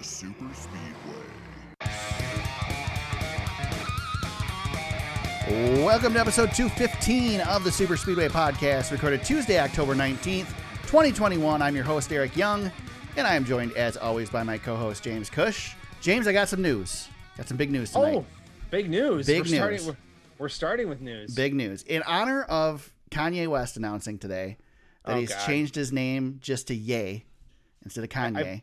the Super Speedway. Welcome to episode 215 of the Super Speedway podcast, recorded Tuesday, October 19th, 2021. I'm your host, Eric Young, and I am joined, as always, by my co-host, James Cush. James, I got some news. Got some big news tonight. Oh, big news. We're starting with news. Big news. In honor of Kanye West announcing today that he's changed his name just to Ye instead of Kanye.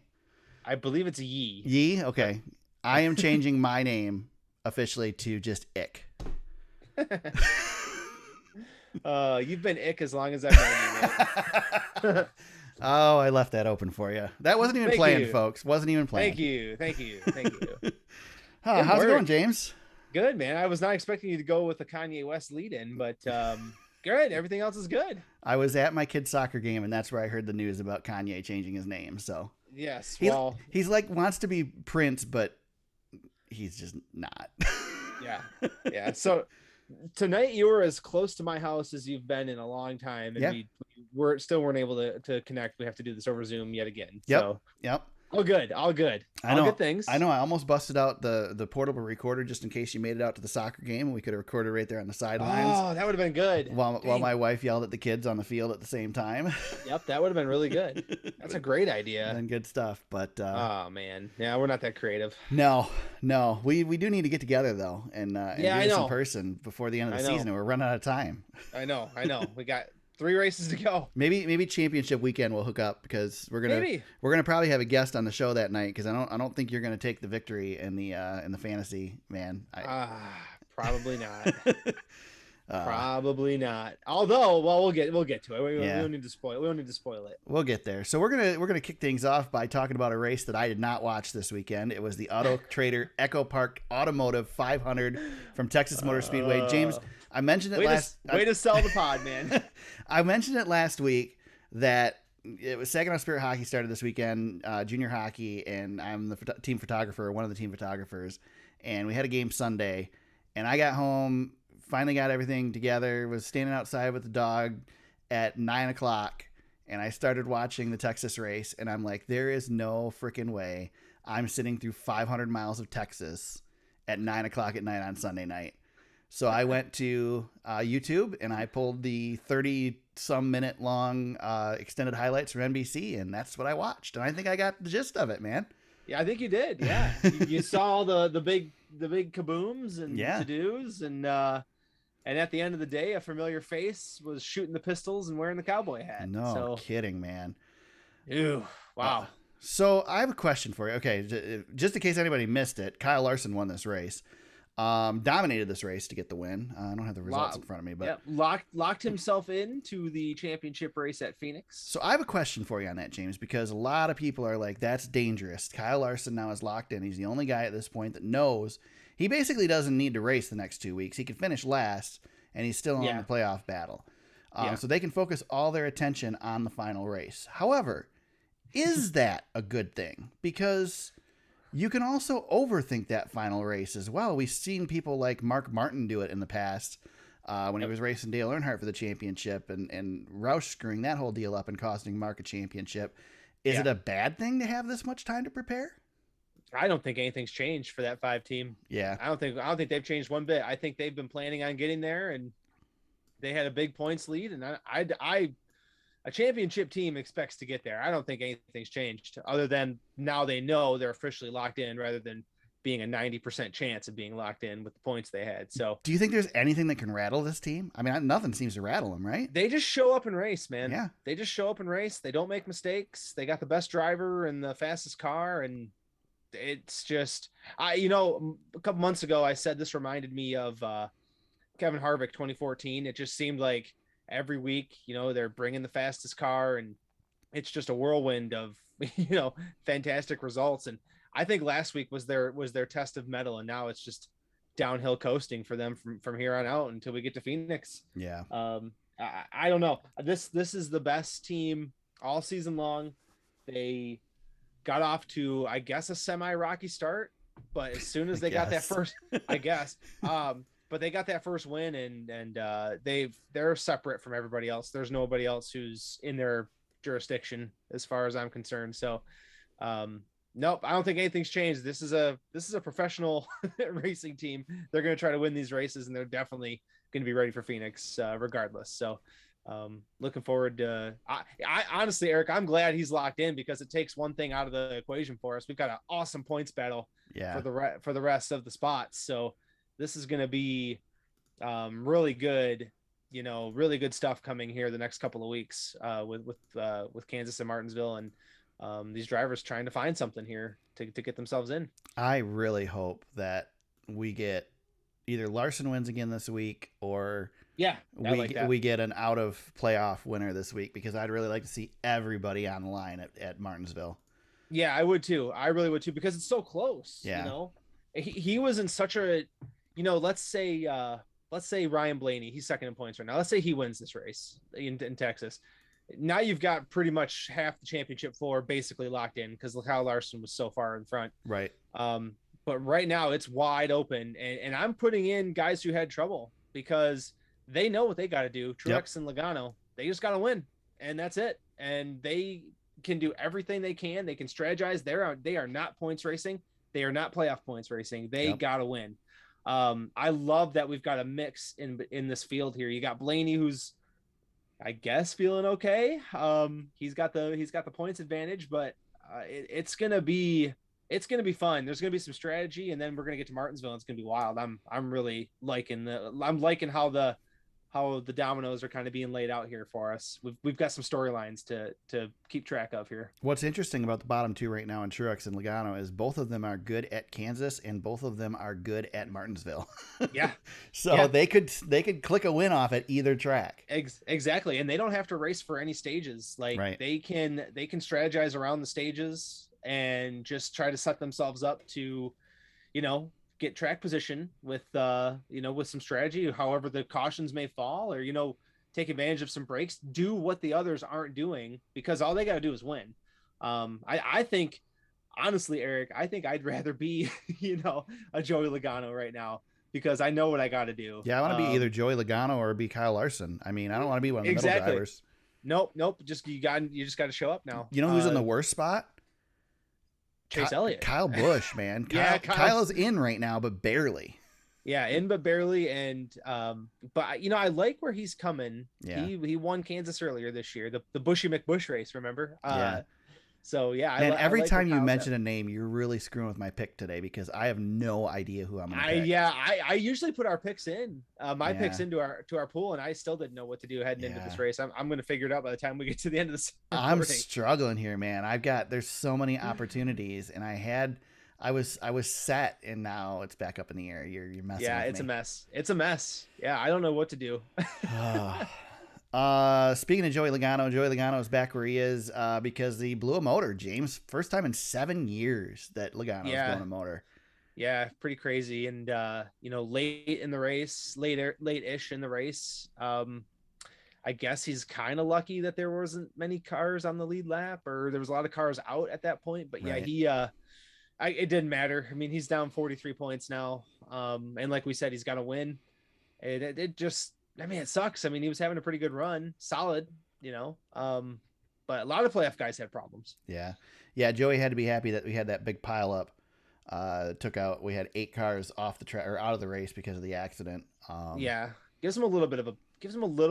I believe it's a Yee. Yee? Okay. I am changing my name officially to just Ick. You've been ick as long as I've known you, man. Oh, I left that open for you. That wasn't even planned, folks. Wasn't even planned. Thank you. How's it going, James? Good, man. I was not expecting you to go with the Kanye West lead-in, but good. Everything else is good. I was at my kid's soccer game, and that's where I heard the news about Kanye changing his name. So yes, he's like wants to be Prince, but he's just not. Yeah. So tonight you were as close to my house as you've been in a long time, and we weren't able to connect. We have to do this over Zoom yet again. Yep. All good. I know. Good things. I know. I almost busted out the portable recorder just in case you made it out to the soccer game, and we could have recorded right there on the sidelines. Oh, that would have been good. While my wife yelled at the kids on the field at the same time. Yep, that would have been really good. That's a great idea. And good stuff, but oh man, yeah, we're not that creative. No, we do need to get together though, and do this in person before the end of the season. We're running out of time. I know. We got 3 races to go. Maybe championship weekend we'll hook up because we're gonna probably have a guest on the show that night because I don't think you're gonna take the victory in the fantasy, man. Probably not. Probably not. Although, well, we'll get to it. We don't need to spoil. We don't need to spoil it. We'll get there. So we're gonna kick things off by talking about a race that I did not watch this weekend. It was the Auto Trader Echo Park Automotive 500 from Texas Motor Speedway. James, I mentioned it way to sell the pod, man. I mentioned it last week that it was Saginaw Spirit Hockey started this weekend, junior hockey, and I'm the team photographer, one of the team photographers, and we had a game Sunday, and I got home, finally got everything together, was standing outside with the dog at 9:00, and I started watching the Texas race, and I'm like, there is no freaking way I'm sitting through 500 miles of Texas at 9:00 at night on Sunday night. So I went to YouTube and I pulled the 30-some minute long extended highlights from NBC, and that's what I watched. And I think I got the gist of it, man. Yeah, I think you did. Yeah, you saw the big kabooms and to-dos, and at the end of the day, a familiar face was shooting the pistols and wearing the cowboy hat. No kidding, man. Ew! Wow. So I have a question for you. Okay, just in case anybody missed it, Kyle Larson won this race. Dominated this race to get the win. I don't have the results in front of me, but locked himself into the championship race at Phoenix. So I have a question for you on that, James, because a lot of people are like, that's dangerous. Kyle Larson now is locked in. He's the only guy at this point that knows he basically doesn't need to race the next 2 weeks. He can finish last and he's still in the playoff battle. So they can focus all their attention on the final race. However, is that a good thing? Because you can also overthink that final race as well. We've seen people like Mark Martin do it in the past when he was racing Dale Earnhardt for the championship and Roush screwing that whole deal up and costing Mark a championship. Is it a bad thing to have this much time to prepare? I don't think anything's changed for that 5 team. Yeah. I don't think they've changed one bit. I think they've been planning on getting there, and they had a big points lead, and a championship team expects to get there. I don't think anything's changed other than now they know they're officially locked in rather than being a 90% chance of being locked in with the points they had. So do you think there's anything that can rattle this team? I mean, nothing seems to rattle them, right? They just show up and race, man. Yeah. They just show up and race. They don't make mistakes. They got the best driver and the fastest car. And it's just, a couple months ago, I said this reminded me of Kevin Harvick 2014. It just seemed like every week, they're bringing the fastest car, and it's just a whirlwind of, fantastic results. And I think last week was their test of mettle, and now it's just downhill coasting for them from here on out until we get to Phoenix. Yeah. I don't know. This is the best team all season long. They got off to, I guess, a semi-rocky start, but as soon as they got that first, but they got that first win, and they're separate from everybody else. There's nobody else who's in their jurisdiction as far as I'm concerned. So Nope, I don't think anything's changed. This is a professional racing team. They're going to try to win these races, and they're definitely going to be ready for Phoenix, regardless. So, looking forward to. I honestly, Eric, I'm glad he's locked in because it takes one thing out of the equation for us. We've got an awesome points battle Yeah. for the rest of the spots. So, this is going to be really good. Really good stuff coming here the next couple of weeks with Kansas and Martinsville, and these drivers trying to find something here to get themselves in. I really hope that we get either Larson wins again this week, or Yeah, I like that. we get an out of playoff winner this week, because I'd really like to see everybody on the line at Martinsville. Yeah, I would too. I really would too, because it's so close. Yeah. He was in such a, let's say Ryan Blaney, he's second in points right now. Let's say he wins this race in Texas. Now you've got pretty much half the championship floor basically locked in, because Kyle Larson was so far in front. Right. But right now it's wide open, and I'm putting in guys who had trouble because they know what they got to do. Truex and Logano, they just got to win, and that's it. And they can do everything they can. They can strategize. They are not points racing. They are not playoff points racing. They got to win. I love that we've got a mix in this field here. You got Blaney, who's, I guess, feeling okay. He's got the points advantage, but it's gonna be fun. There's gonna be some strategy, and then we're gonna get to Martinsville. And it's gonna be wild. I'm really liking how the dominoes are kind of being laid out here for us. We've got some storylines to keep track of here. What's interesting about the bottom two right now in Truex and Logano is both of them are good at Kansas, and both of them are good at Martinsville. Yeah. So yeah. they could click a win off at either track. Exactly. And they don't have to race for any stages. Like right. they can strategize around the stages and just try to set themselves up to, get track position with with some strategy, however the cautions may fall, or take advantage of some breaks, do what the others aren't doing, because all they got to do is win. I think, honestly, Eric, I think I'd rather be a Joey Logano right now, because I know what I got to do. Yeah, I want to be either Joey Logano or be Kyle Larson. I mean, I don't want to be one of the middle drivers. Nope. You just got to show up now. You know who's in the worst spot? Chase Elliott. Kyle Busch, man. Kyle's in right now, but barely. Yeah, in but barely. And but I like where he's coming. Yeah. He won Kansas earlier this year, the Bushy McBush race, remember? Yeah. So yeah, man, every time you mention a name, you're really screwing with my pick today, because I have no idea who I'm gonna pick. I usually put our picks in, picks into our pool, and I still didn't know what to do heading into this race. I'm gonna figure it out by the time we get to the end of this. I'm struggling here, man. there's so many opportunities, and I was set, and now it's back up in the air. You're messing. Yeah, with it's me. a mess. It's a mess. Yeah, I don't know what to do. Speaking of Joey Logano is back where he is because he blew a motor, James. First time in 7 years that Logano's blown a motor. Yeah, pretty crazy. And late in the race, late-ish in the race. I guess he's kind of lucky that there wasn't many cars on the lead lap, or there was a lot of cars out at that point. But yeah, it didn't matter. I mean, he's down 43 points now. And like we said, he's got to win. It just, I mean, it sucks. I mean, he was having a pretty good run, solid, but a lot of playoff guys had problems. Yeah. Joey had to be happy that we had that big pile up. We had 8 cars off the track or out of the race because of the accident. Gives him a little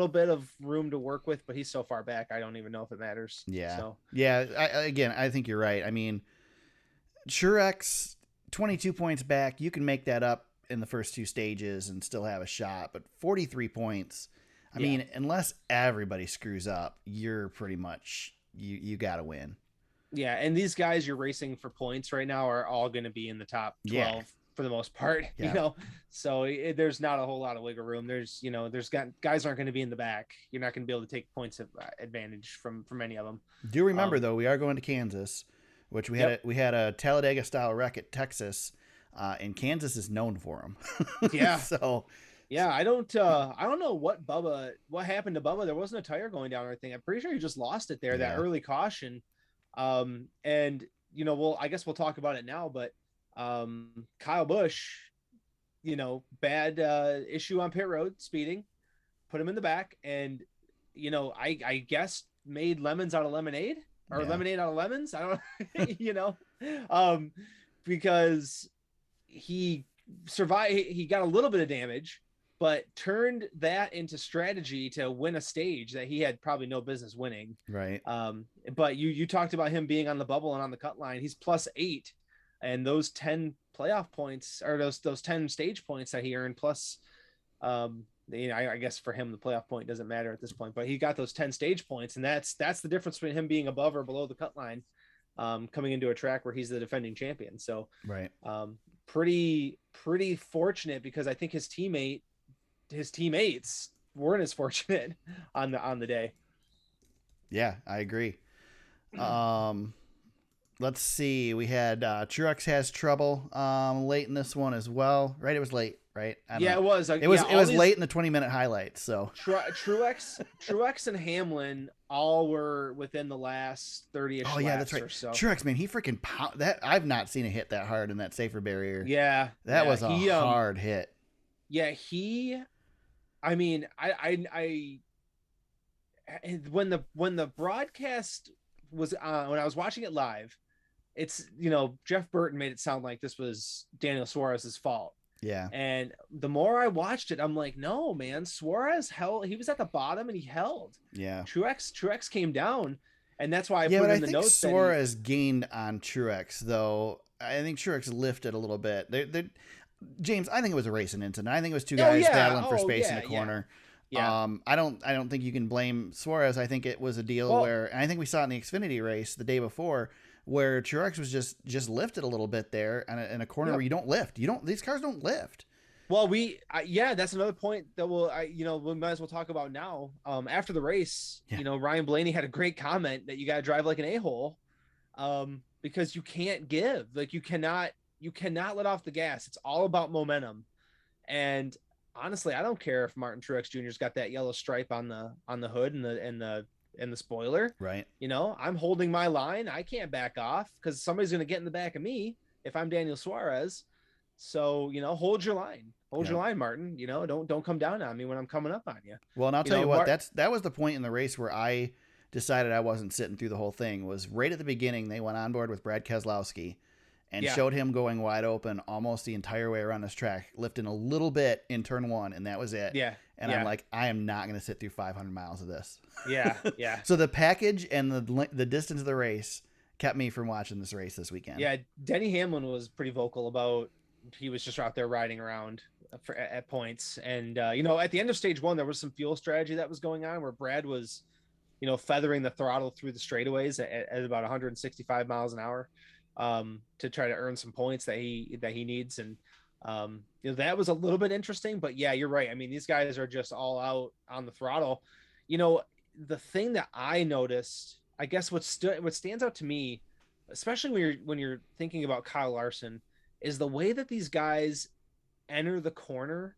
bit of room to work with, but he's so far back, I don't even know if it matters. Yeah. So I think you're right. I mean, Truex 22 points back. You can make that up in the first 2 stages and still have a shot, but 43 points. I mean, unless everybody screws up, you're pretty much you got to win. Yeah, and these guys you're racing for points right now are all going to be in the top 12 for the most part. So there's not a whole lot of wiggle room. There's guys aren't going to be in the back. You're not going to be able to take points of advantage from any of them. Do remember though, we are going to Kansas, which we had a Talladega style wreck at Texas. And Kansas is known for them. Yeah. So. Yeah, I don't know what happened to Bubba. There wasn't a tire going down or anything. I'm pretty sure he just lost it there. That early caution. And I guess we'll talk about it now. But Kyle Busch, bad issue on pit road, speeding, put him in the back, and I guess made lemons out of lemonade. or Yeah. lemonade out of lemons. I don't, um, because he survived. He got a little bit of damage, but turned that into strategy to win a stage that he had probably no business winning. Right. But you talked about him being on the bubble and on the cut line. He's +8, and those 10 playoff points, or those 10 stage points that he earned, plus I guess for him the playoff point doesn't matter at this point, but he got those 10 stage points, and that's the difference between him being above or below the cut line, coming into a track where he's the defending champion. So Right. pretty fortunate, because I think his teammates weren't as fortunate on the day. Yeah, I agree. Let's see. We had Truex has trouble late in this one as well. Right? It was late, right? It was. It was late in the 20-minute highlights. So Truex and Hamlin all were within the last 30-ish laps. Oh yeah, that's right. Or so. Truex, man, he freaking that. I've not seen a hit that hard in that safer barrier. Yeah, that was a hard hit. Yeah, I mean, when the broadcast was when I was watching it live, it's, Jeff Burton made it sound like this was Daniel Suarez's fault. Yeah. And the more I watched it, I'm like, no, man, Suarez held. He was at the bottom and he held. Yeah. Truex came down, and that's why I put in the notes. Suarez gained on Truex, though. I think Truex lifted a little bit. James, I think it was a racing incident. I think it was two guys battling for space in the corner. Yeah. I don't think you can blame Suarez. I think it was a deal where, and I think we saw it in the Xfinity race the day before, where Truex was just lifted a little bit there in a corner where you don't lift. These cars don't lift. Well, that's another point that we might as well talk about now. After the race, Ryan Blaney had a great comment that you got to drive like an a-hole, because you can't give. Like, you cannot let off the gas. It's all about momentum. And honestly, I don't care if Martin Truex Jr.'s got that yellow stripe on the hood and the spoiler. Right. I'm holding my line. I can't back off, because somebody's going to get in the back of me if I'm Daniel Suarez. So, hold your line. Hold your line, Martin. Don't come down on me when I'm coming up on you. Well, and I'll tell you what, that was the point in the race where I decided I wasn't sitting through the whole thing. Was right at the beginning, they went on board with Brad Keselowski and showed him going wide open almost the entire way around this track, lifting a little bit in turn 1, and that was it. Yeah. And I'm like, I am not going to sit through 500 miles of this. Yeah, yeah. So the package and the distance of the race kept me from watching this race this weekend. Yeah, Denny Hamlin was pretty vocal about, he was just out there riding around at points. And, at the end of stage 1, there was some fuel strategy that was going on where Brad was, feathering the throttle through the straightaways at about 165 miles an hour. To try to earn some points that he needs. And, that was a little bit interesting, but yeah, you're right. I mean, these guys are just all out on the throttle. The thing that I noticed, I guess what stands out to me, especially when you're thinking about Kyle Larson, is the way that these guys enter the corner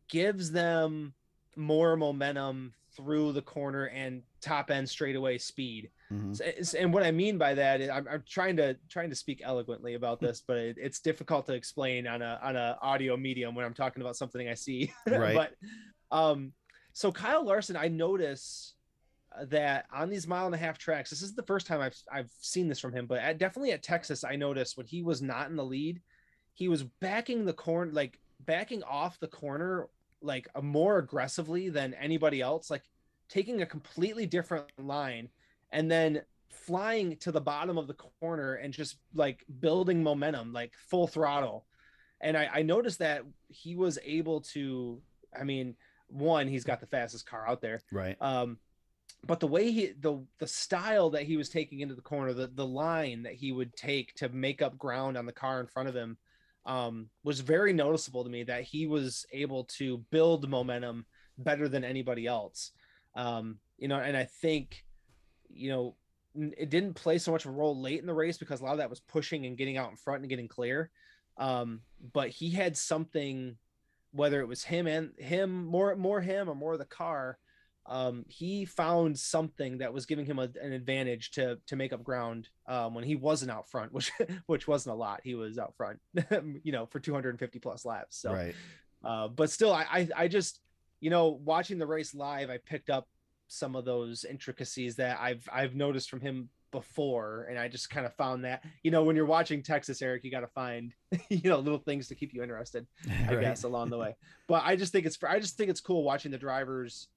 gives them more momentum through the corner and top end straightaway speed. Mm-hmm. And what I mean by that is I'm trying to speak eloquently about this, but it's difficult to explain on a audio medium when I'm talking about something I see. Right. But so Kyle Larson, I notice that on these 1.5 mile tracks, this is the first time I've seen this from him, but definitely at Texas, I noticed when he was not in the lead, he was backing off the corner like more aggressively than anybody else, like taking a completely different line and then flying to the bottom of the corner and just like building momentum, like full throttle. And I noticed that he was able to, I mean, one, he's got the fastest car out there. Right. But the way the style that he was taking into the corner, the line that he would take to make up ground on the car in front of him, was very noticeable to me, that he was able to build momentum better than anybody else. And I think, it didn't play so much of a role late in the race because a lot of that was pushing and getting out in front and getting clear. But he had something, whether it was him more him or more the car, he found something that was giving him an advantage to make up ground when he wasn't out front, which wasn't a lot. He was out front, for 250 plus laps. So, right. But still, I just, watching the race live, I picked up some of those intricacies that I've noticed from him before, and I just kind of found that, when you're watching Texas, Eric, you got to find little things to keep you interested, I Right. guess, along the way. But I just think it's cool watching the drivers.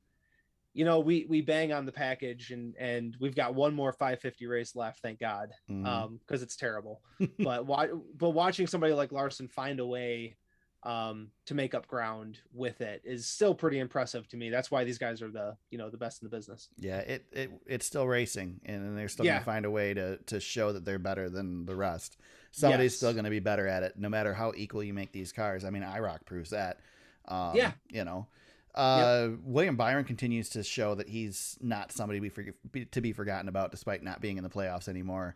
We bang on the package, and we've got one more 550 race left, thank God, Mhm. because it's terrible. But watching somebody like Larson find a way to make up ground with it is still pretty impressive to me. That's why these guys are the best in the business. Yeah, it's still racing, and they're still going to Yeah. find a way to show that they're better than the rest. Somebody's still Yes. going to be better at it, no matter how equal you make these cars. I mean, IROC proves that. Yeah. Yep. William Byron continues to show that he's not somebody to be forgotten about, despite not being in the playoffs anymore.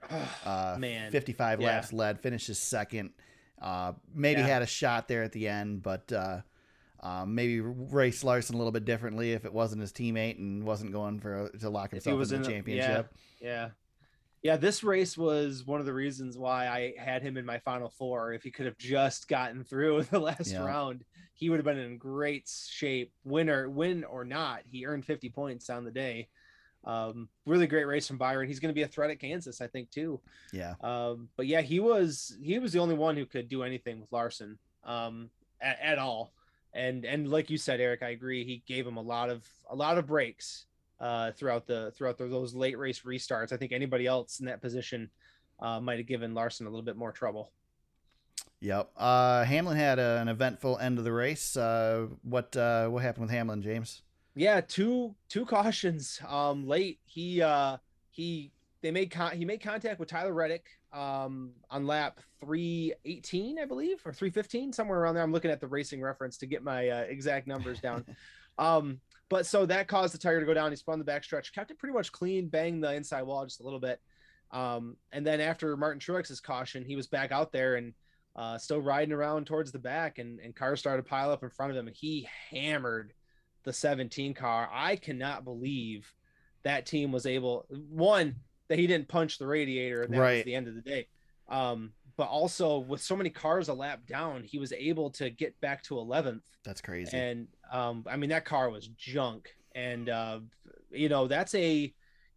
Man. 55 Yeah. laps led, finishes second. Maybe Yeah. had a shot there at the end, but maybe race Larson a little bit differently if it wasn't his teammate and wasn't going to lock If he himself was into the in, championship. yeah. Yeah, this race was one of the reasons why I had him in my final four. If he could have just gotten through the last Yeah. round, he would have been in great shape. Win or not, he earned 50 points on the day. Really great race from Byron. He's going to be a threat at Kansas, I think, too. Yeah. But yeah, he was the only one who could do anything with Larson at all. And like you said, Eric, I agree. He gave him a lot of breaks throughout those late race restarts. I think anybody else in that position might have given Larson a little bit more trouble. Yep. Hamlin had an eventful end of the race. What happened with Hamlin, James? Yeah, two cautions late. He made contact with Tyler Reddick on lap 318, I believe, or 315, somewhere around there. I'm looking at the racing reference to get my exact numbers down. But so that caused the tire to go down. He spun the backstretch, kept it pretty much clean, banged the inside wall just a little bit. And then after Martin Truex's caution, he was back out there and still riding around towards the back, and cars started to pile up in front of him. And he hammered the 17 car. I cannot believe that team was able, one, that he didn't punch the radiator, and that was the end of the day. But also with so many cars a lap down, he was able to get back to 11th. That's crazy. And I mean, that car was junk. And we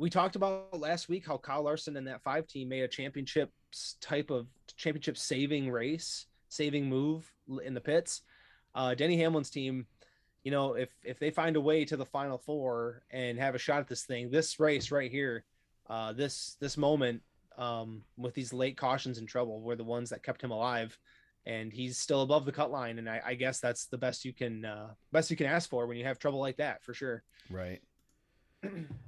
talked about last week how Kyle Larson and that 5 team made a championship saving move in the pits. Denny Hamlin's team, if they find a way to the final four and have a shot at this thing, this race right here, this moment with these late cautions and trouble were the ones that kept him alive, and he's still above the cut line. And I guess that's the best you can ask for when you have trouble like that, for sure. Right.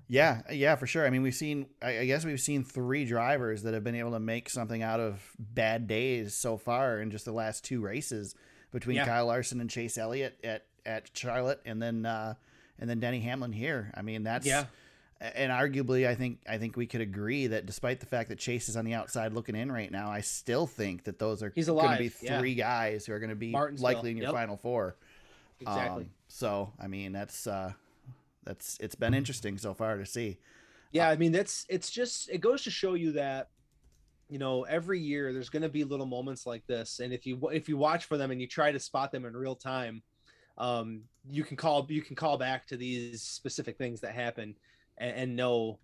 Yeah, for sure. I mean, I guess we've seen 3 drivers that have been able to make something out of bad days so far in just the last 2 races, between Kyle Larson and Chase Elliott at Charlotte, and then Denny Hamlin here. I mean, that's and arguably, I think we could agree that despite the fact that Chase is on the outside looking in right now, I still think that those are going to be 3 guys who are going to be likely in your final 4. Exactly. So I mean, it's been interesting so far to see. Yeah, I mean, it goes to show you that, every year there's going to be little moments like this, and if you watch for them and you try to spot them in real time, you can call back to these specific things that happen, and know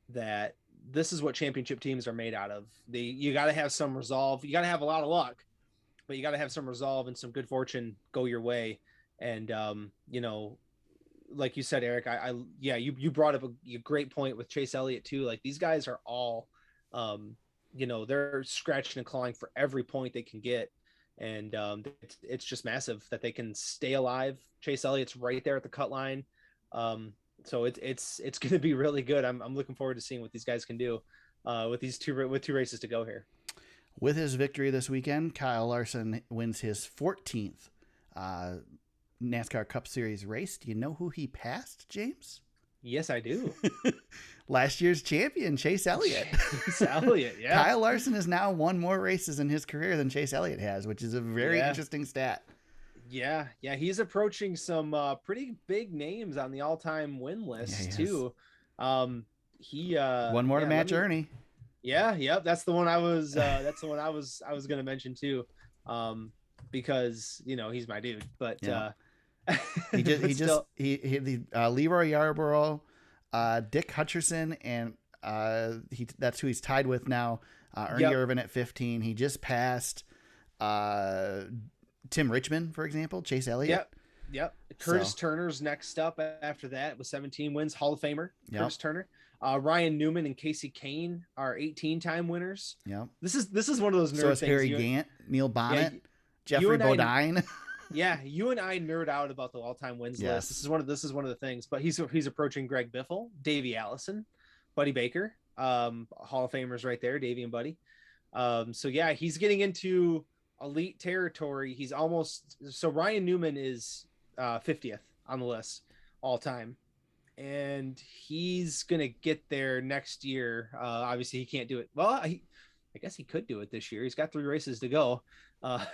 that this is what championship teams are made out of. You got to have some resolve. You got to have a lot of luck, but you got to have some resolve and some good fortune go your way. And like you said, Eric, you brought up a great point with Chase Elliott too. Like, these guys are all, they're scratching and clawing for every point they can get. And it's just massive that they can stay alive. Chase Elliott's right there at the cut line. So it's going to be really good. I'm looking forward to seeing what these guys can do with 2 races to go here. With his victory this weekend, Kyle Larson wins his 14th NASCAR Cup Series race. Do you know who he passed, James? Yes, I do. Last year's champion, Chase Elliott. Chase Elliott, yeah. Kyle Larson has now won more races in his career than Chase Elliott has, which is a very interesting stat. Yeah, he's approaching some pretty big names on the all-time win list too. He one more to match Ernie. Yeah, that's the one I was going to mention too, because he's my dude. But Leroy Yarborough Dick Hutcherson, and that's who he's tied with now. Ernie Yep. Irvin at 15. He just passed uh, Tim Richmond, for example, Chase Elliott. Yep. Yep. So, Curtis Turner's next up after that with 17 wins, Hall of Famer. yep, Curtis Turner. Ryan Newman and Casey Kane are 18-time winners. yep. This is one of those nerd So is things. Harry Gant, Neil Bonnet, you Jeffrey and I, Bodine. yeah, you and I nerd out about the all-time wins Yes. list. This is one of the things. But he's approaching Greg Biffle, Davey Allison, Buddy Baker, Hall of Famers right there, Davey and Buddy. So yeah, he's getting into elite territory. He's almost so Ryan Newman is 50th on the list all time, and he's gonna get there next year. Obviously, he can't do it. Well, I guess he could do it this year. He's got 3 races to go,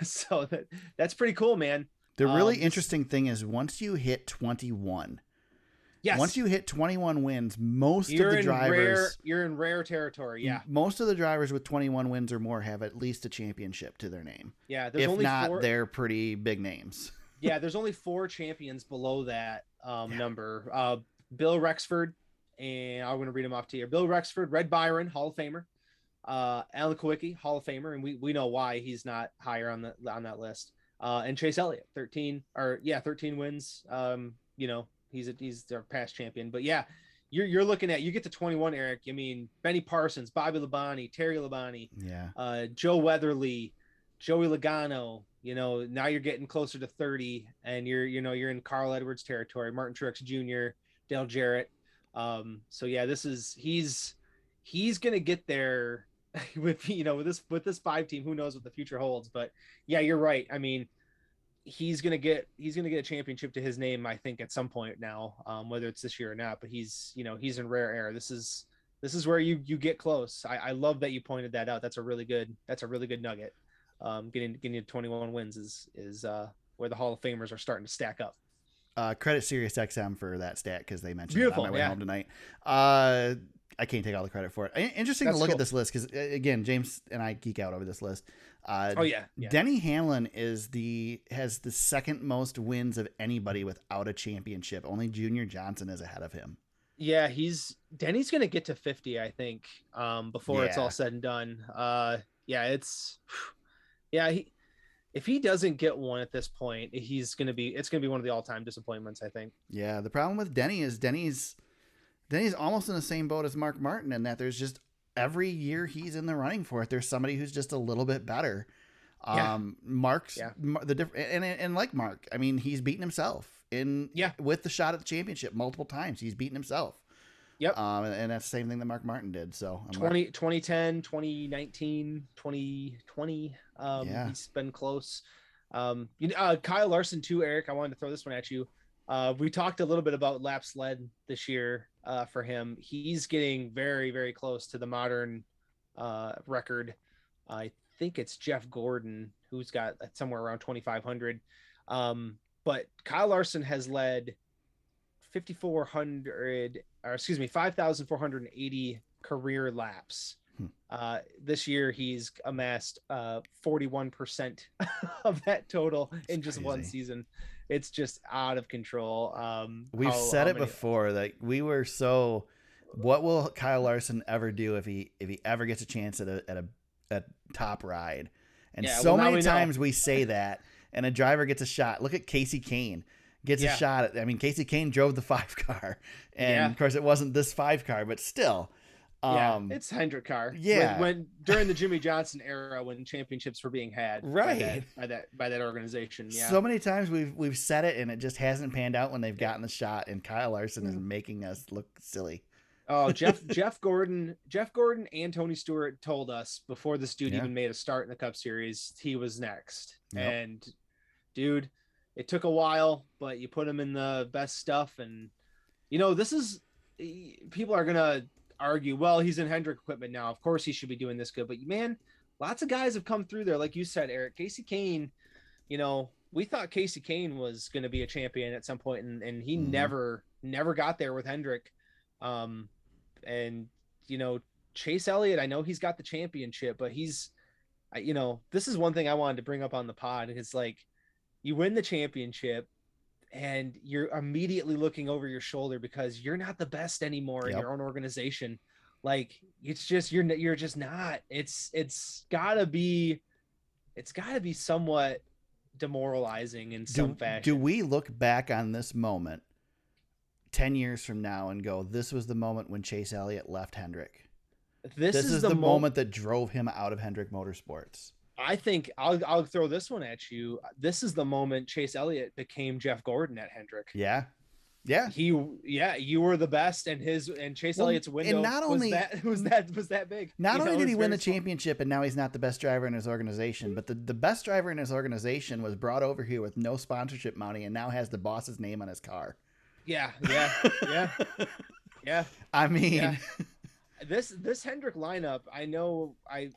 so that's pretty cool, man. The really interesting thing is once you hit 21. Yes. Once you hit 21 wins, most you're of the drivers you're in rare territory. Yeah. Most of the drivers with 21 wins or more have at least a championship to their name. Yeah. There's if only not, 4. they're pretty big names. Yeah. There's only 4 champions below that number. Bill Rexford, and I'm going to read them off to you. Bill Rexford, Red Byron, Hall of Famer. Alan Kowicki, Hall of Famer, and we know why he's not higher on that list. And Chase Elliott, 13 wins. He's their past champion. But yeah, you're looking at, you get to 21, Eric. I mean, Benny Parsons, Bobby Labonte, Terry Labonte, Joe Weatherly, Joey Logano. Now you're getting closer to 30, and you're in Carl Edwards territory, Martin Truex Jr., Dale Jarrett. So yeah, he's gonna get there with this 5 team. Who knows what the future holds? But yeah, you're right. I mean, he's gonna get a championship to his name, I think, at some point now, whether it's this year or not. But he's in rare air. This is where you get close. I love that you pointed that out. That's a really good nugget. Getting to 21 wins is where the Hall of Famers are starting to stack up. Credit Sirius XM for that stat because they mentioned Beautiful, it on my way home tonight. I can't take all the credit for it. Interesting to look at this list because, again, James and I geek out over this list. Denny Hamlin has the second most wins of anybody without a championship. Only Junior Johnson is ahead of him. Yeah, Denny's going to get to 50, I think, before it's all said and done. If he doesn't get one at this point, it's going to be one of the all-time disappointments, I think. Yeah, the problem with Denny is Denny's almost in the same boat as Mark Martin in that there's just every year he's in the running for it, there's somebody who's just a little bit better. Mark's the different, and like Mark, I mean, he's beaten himself with the shot at the championship multiple times. He's beaten himself. Yep. And that's the same thing that Mark Martin did. So 2010, 2019, 2020. He's been close. Kyle Larson too, Eric. I wanted to throw this one at you. We talked a little bit about laps led this year for him. He's getting very, very close to the modern record. I think it's Jeff Gordon who's got somewhere around 2,500. But Kyle Larson has led 5,480 career laps. This year he's amassed 41% of that total in just one season. It's just out of control. We've said it before that we were so. What will Kyle Larson ever do if he ever gets a chance at a top ride? And many times we say that, and a driver gets a shot. Look at Casey Kane. Gets a shot at. I mean, Casey Kane drove the 5 car, and of course it wasn't this 5 car, but still. It's Hendrick car. Yeah, when during the Jimmy Johnson era, when championships were being had, right, by that organization. Yeah. So many times we've said it, and it just hasn't panned out when they've gotten the shot. And Kyle Larson is making us look silly. Oh, Jeff Gordon, and Tony Stewart told us before this dude even made a start in the Cup Series, he was next. Yep. And dude, it took a while, but you put him in the best stuff, and this is people are gonna argue, well, he's in Hendrick equipment now, of course he should be doing this good, but man, lots of guys have come through there, like you said, Eric. Casey Kane, we thought Casey Kane was going to be a champion at some point, and he never got there with Hendrick. And Chase Elliott, I know he's got the championship, but he's this is one thing I wanted to bring up on the pod. It's like, you win the championship and you're immediately looking over your shoulder because you're not the best anymore in Yep. your own organization. Like it's just you're just not. It's got to be somewhat demoralizing in some Do fashion. we look back on this moment 10 years from now and go, this was the moment when Chase Elliott left Hendrick? This This is is the the moment that drove him out of Hendrick Motorsports. I think I'll throw this one at you. This is the moment Chase Elliott became Jeff Gordon at Hendrick. Yeah. Yeah. You were the best, and Chase Elliott's window and not only was that big. Not only did he win the small. championship, and now he's not the best driver in his organization, but the best driver in his organization was brought over here with no sponsorship money, and now has the boss's name on his car. Yeah. I mean, yeah. This Hendrick lineup, I know I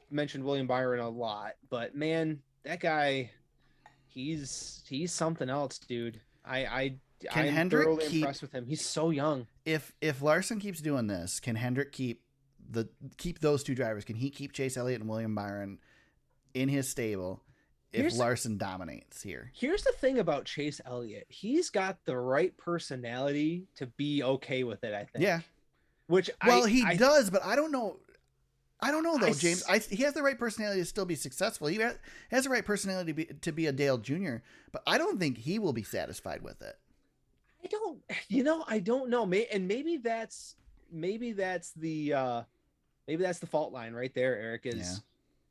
mentioned William Byron a lot, but man, that guy, he's something else, dude. I'm thoroughly impressed with him. He's so young. If Larson keeps doing this, can Hendrick keep those two drivers? Can he keep Chase Elliott and William Byron in his stable if Larson dominates here? Here's the thing about Chase Elliott. He's got the right personality to be okay with it, I think. Yeah. He does, but I don't know. Though, James. He has the right personality to still be successful. He has the right personality to be a Dale Jr., but I don't think he will be satisfied with it. I don't know. Maybe that's the fault line right there, Eric.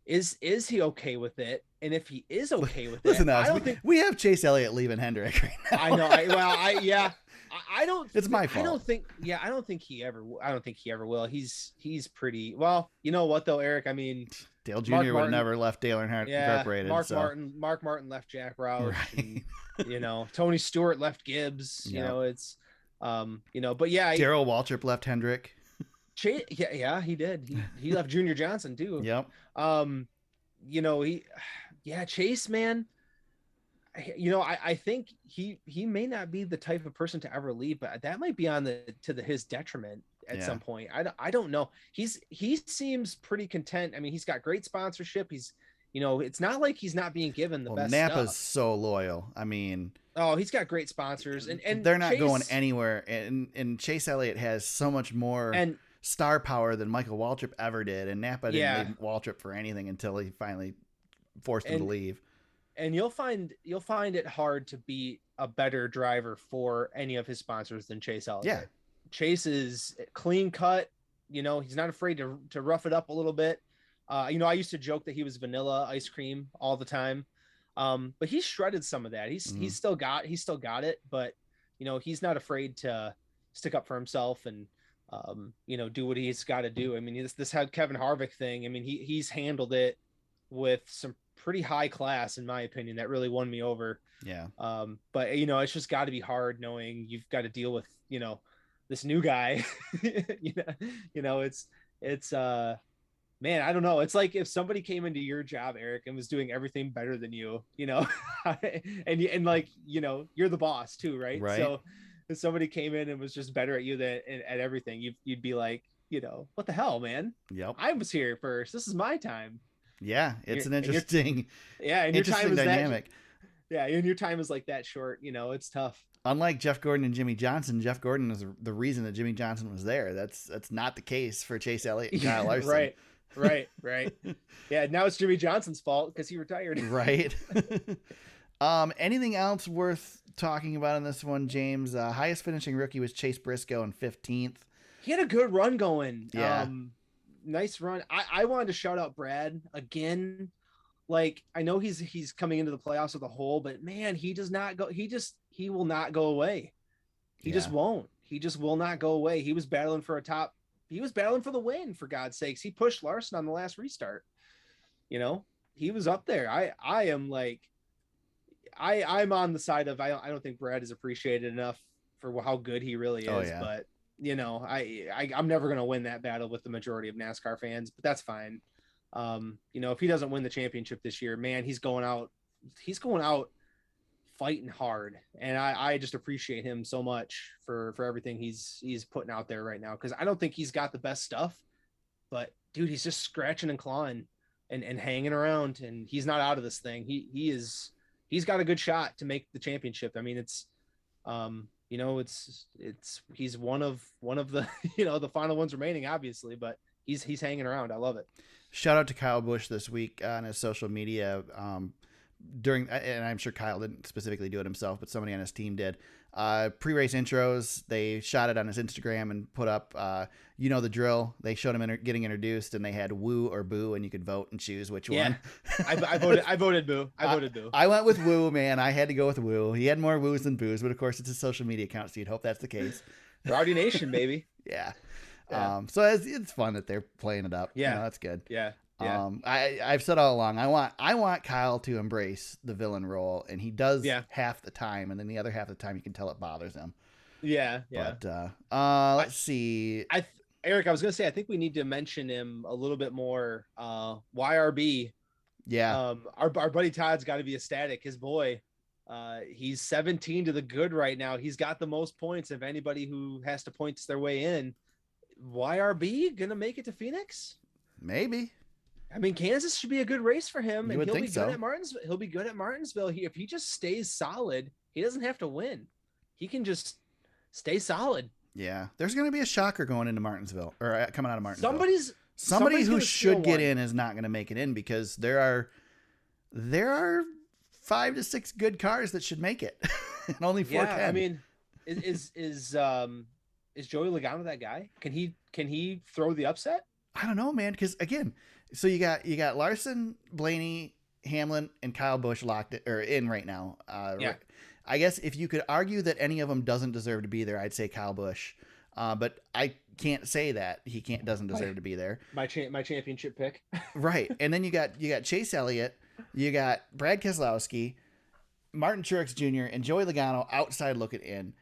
Is he okay with it? And if he is okay with Listen, it, I don't think we have Chase Elliott leaving Hendrick right now. I know. I don't. It's my fault. I don't think he ever will. He's pretty well. You know what though, Eric? I mean, Dale Jr. would have never left Dale Earnhardt Incorporated. Mark Martin left Jack Roush. Right. And, Tony Stewart left Gibbs. Yep. It's, but yeah, Darrell Waltrip left Hendrick. Yeah, he did. He left Junior Johnson too. Yep. Chase, man. I think he may not be the type of person to ever leave, but that might be his detriment at some point. I don't know. He seems pretty content. I mean, he's got great sponsorship. He's, it's not like he's not being given the best Napa's stuff. So loyal. I mean, he's got great sponsors, and they're not going anywhere. And Chase Elliott has so much more star power than Michael Waltrip ever did, and Napa didn't leave Waltrip for anything until he finally forced him to leave. And you'll find it hard to beat a better driver for any of his sponsors than Chase Elliott. Yeah. Chase is clean cut. He's not afraid to rough it up a little bit. I used to joke that he was vanilla ice cream all the time. But he's shredded some of that. He's still got it, but he's not afraid to stick up for himself and do what he's got to do. I mean, this had Kevin Harvick thing. I mean, he's handled it with some pretty high class, in my opinion. That really won me over. Yeah. But it's just got to be hard knowing you've got to deal with this new guy. It's man, I don't know. It's like if somebody came into your job, Eric, and was doing everything better than you, and like you're the boss too, right? So if somebody came in and was just better at you at everything, you'd be like, what the hell, man? Yep. I was here first. This is my time. Yeah, it's an interesting, and your time is dynamic. And your time is like that short. It's tough. Unlike Jeff Gordon and Jimmy Johnson, Jeff Gordon is the reason that Jimmy Johnson was there. That's not the case for Chase Elliott and Kyle Larson. Right. Yeah, now it's Jimmy Johnson's fault because he retired. Right. Anything else worth talking about in this one, James? Highest finishing rookie was Chase Briscoe in 15th. He had a good run going. Yeah. Nice run. I wanted to shout out Brad again. Like, I know he's coming into the playoffs with a hole, but man, he does not go. He will not go away. He just won't. He just will not go away. He was battling for the win, for God's sakes. He pushed Larson on the last restart. He was up there. I am like, I'm on the side of, I don't think Brad is appreciated enough for how good he really is, but I'm never going to win that battle with the majority of NASCAR fans, but that's fine. If he doesn't win the championship this year, man, he's going out fighting hard. And I just appreciate him so much for everything he's putting out there right now. Cause I don't think he's got the best stuff, but dude, he's just scratching and clawing and hanging around, and he's not out of this thing. he's got a good shot to make the championship. I mean, it's he's one of the the final ones remaining, obviously, but he's hanging around. I love it. Shout out to Kyle Busch this week on his social media. During, and I'm sure Kyle didn't specifically do it himself, but somebody on his team did. Pre-race intros, they shot it on his Instagram and put up, the drill. They showed him getting introduced, and they had woo or boo, and you could vote and choose which one. I voted boo. I voted boo. I went with woo, man. I had to go with woo. He had more woos than boos, but of course it's a social media account, so you'd hope that's the case. Rowdy Nation, baby. Yeah. So it's fun that they're playing it up. Yeah, that's good. Yeah. I've said all along, I want Kyle to embrace the villain role, and he does half the time, and then the other half of the time you can tell it bothers him. Yeah. But let's see. Eric, I was gonna say I think we need to mention him a little bit more. YRB. Yeah. Our buddy Todd's got to be ecstatic. His boy, he's 17 to the good right now. He's got the most points of anybody who has to point their way in. YRB gonna make it to Phoenix? Maybe. I mean, Kansas should be a good race for him, and he'll be so. good at Martinsville. He'll be good at Martinsville. If he just stays solid, he doesn't have to win. He can just stay solid. Yeah, there's going to be a shocker going into Martinsville or coming out of Martinsville. Somebody who should get in is not going to make it in because there are 5 to 6 good cars that should make it, and only 4 can. I mean, is Joey Logano that guy? Can he throw the upset? I don't know, man. Because again, so you got Larson, Blaney, Hamlin, and Kyle Busch locked in right now. I guess if you could argue that any of them doesn't deserve to be there, I'd say Kyle Busch. But I can't say that he doesn't deserve to be there. My championship pick. Right. And then you got Chase Elliott, you got Brad Keselowski, Martin Truex Jr., and Joey Logano outside looking in.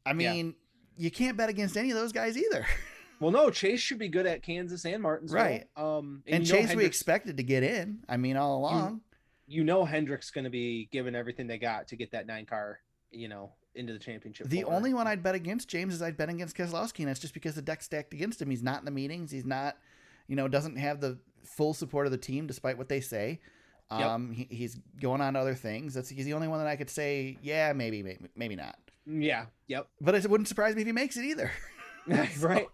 I mean, you can't bet against any of those guys either. Well, no, Chase should be good at Kansas and Martinsville. Right. And Chase we expected to get in. I mean, all along. Hendrick's going to be giving everything they got to get that 9 car, into the championship. The only one I'd bet against, James, is I'd bet against Keselowski, and that's just because the deck's stacked against him. He's not in the meetings. He's not, doesn't have the full support of the team, despite what they say. He's going on to other things. He's the only one that I could say, yeah, maybe not. Yeah. Yep. But it wouldn't surprise me if he makes it either. Right.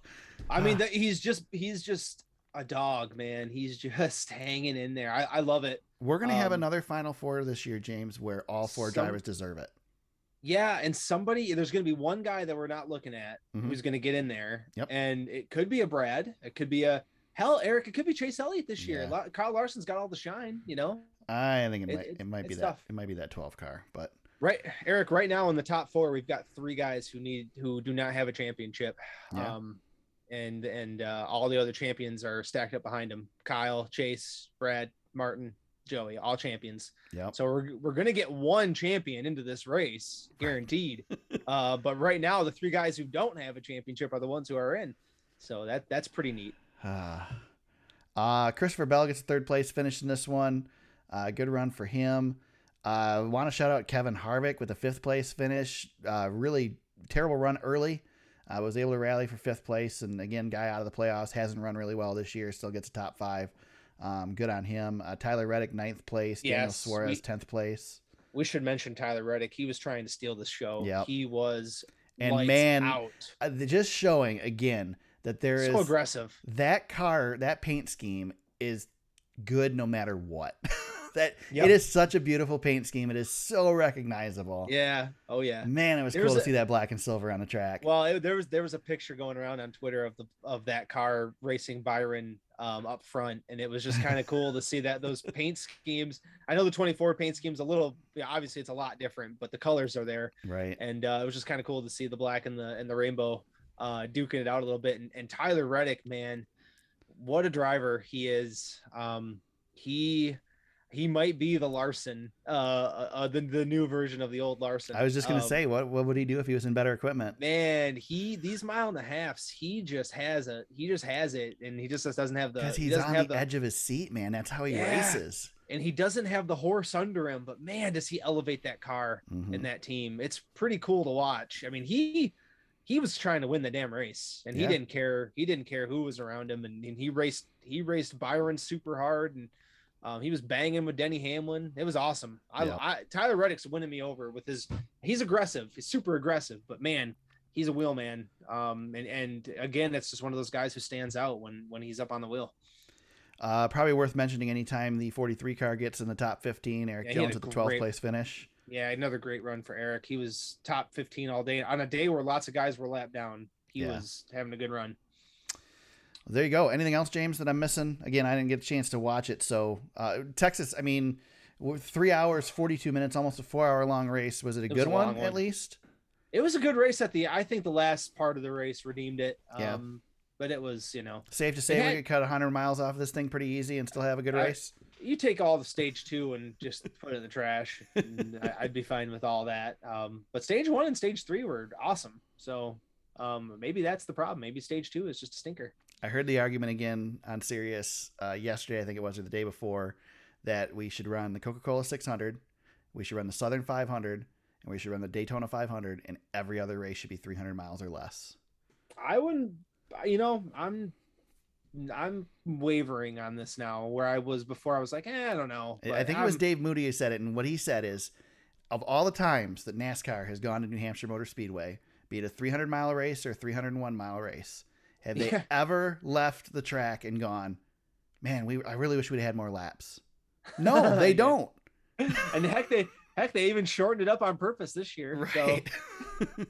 I mean, he's just a dog, man. He's just hanging in there. I love it. We're going to have another Final Four this year, James, where all 4 drivers deserve it. Yeah, and there's going to be one guy that we're not looking at who's going to get in there. Yep. And it could be a Brad. It could be Eric, it could be Chase Elliott this year. Kyle Larson's got all the shine, I think it might be that. Tough. It might be that 12 car, but right, Eric, right now in the top 4, we've got 3 guys who do not have a championship. Yeah. And all the other champions are stacked up behind him. Kyle, Chase, Brad, Martin, Joey, all champions. Yeah. So we're gonna get one champion into this race, guaranteed. But right now, the 3 guys who don't have a championship are the ones who are in. So that's pretty neat. Christopher Bell gets 3rd place finish in this one. Good run for him. Want to shout out Kevin Harvick with a 5th place finish. Really terrible run early. Was able to rally for 5th place, and again, guy out of the playoffs, hasn't run really well this year. Still gets a top 5. Good on him. Tyler Reddick 9th place. Daniel Suarez 10th place. We should mention Tyler Reddick. He was trying to steal the show. Yep. He was out. Just showing again that there is so aggressive. That paint scheme is good no matter what. It is such a beautiful paint scheme. It is so recognizable. Yeah. Oh yeah. Man, it was cool to see that black and silver on the track. Well, there was a picture going around on Twitter of that car racing Byron up front, and it was just kind of cool to see those paint schemes. I know the 24 paint scheme's a little, obviously it's a lot different, but the colors are there. Right. And it was just kind of cool to see the black and the rainbow duking it out a little bit. And Tyler Reddick, man, what a driver he is. He might be the Larson, the new version of the old Larson. I was just going to say, what would he do if he was in better equipment? Man, these 1.5 miles, he just has it, and he just doesn't have because he's on the edge of his seat, man. That's how he races. And he doesn't have the horse under him, but man, does he elevate that car and that team. It's pretty cool to watch. I mean, he was trying to win the damn race, and he didn't care. He didn't care who was around him, and he raced Byron super hard, and He was banging with Denny Hamlin. It was awesome. Yep. Tyler Reddick's winning me over with his. He's aggressive. He's super aggressive, but man, he's a wheel man. And again, it's just one of those guys who stands out when he's up on the wheel. Probably worth mentioning anytime the 43 car gets in the top 15. Eric Jones at the 12th place finish. Yeah, another great run for Eric. He was top 15 all day on a day where lots of guys were lapped down. He was having a good run. There you go. Anything else, James, that I'm missing? Again, I didn't get a chance to watch it. So Texas, I mean, 3 hours, 42 minutes, almost a 4-hour long race. Was it a good one at least? It was a good race I think the last part of the race redeemed it. Yeah. But it was, safe to say we could cut 100 miles off this thing pretty easy and still have a good race. You take all the stage 2 and just put it in the trash, and I'd be fine with all that. But stage 1 and stage 3 were awesome. So maybe that's the problem. Maybe stage 2 is just a stinker. I heard the argument again on Sirius yesterday, I think it was, or the day before, that we should run the Coca-Cola 600, we should run the Southern 500, and we should run the Daytona 500, and every other race should be 300 miles or less. I wouldn't, I'm wavering on this now, where I was before. I was like, I don't know. I think it was Dave Moody who said it, and what he said is, of all the times that NASCAR has gone to New Hampshire Motor Speedway, be it a 300-mile race or a 301-mile race, have they ever left the track and gone, man, I really wish we'd had more laps? No, they don't. And heck, they even shortened it up on purpose this year. Right. So.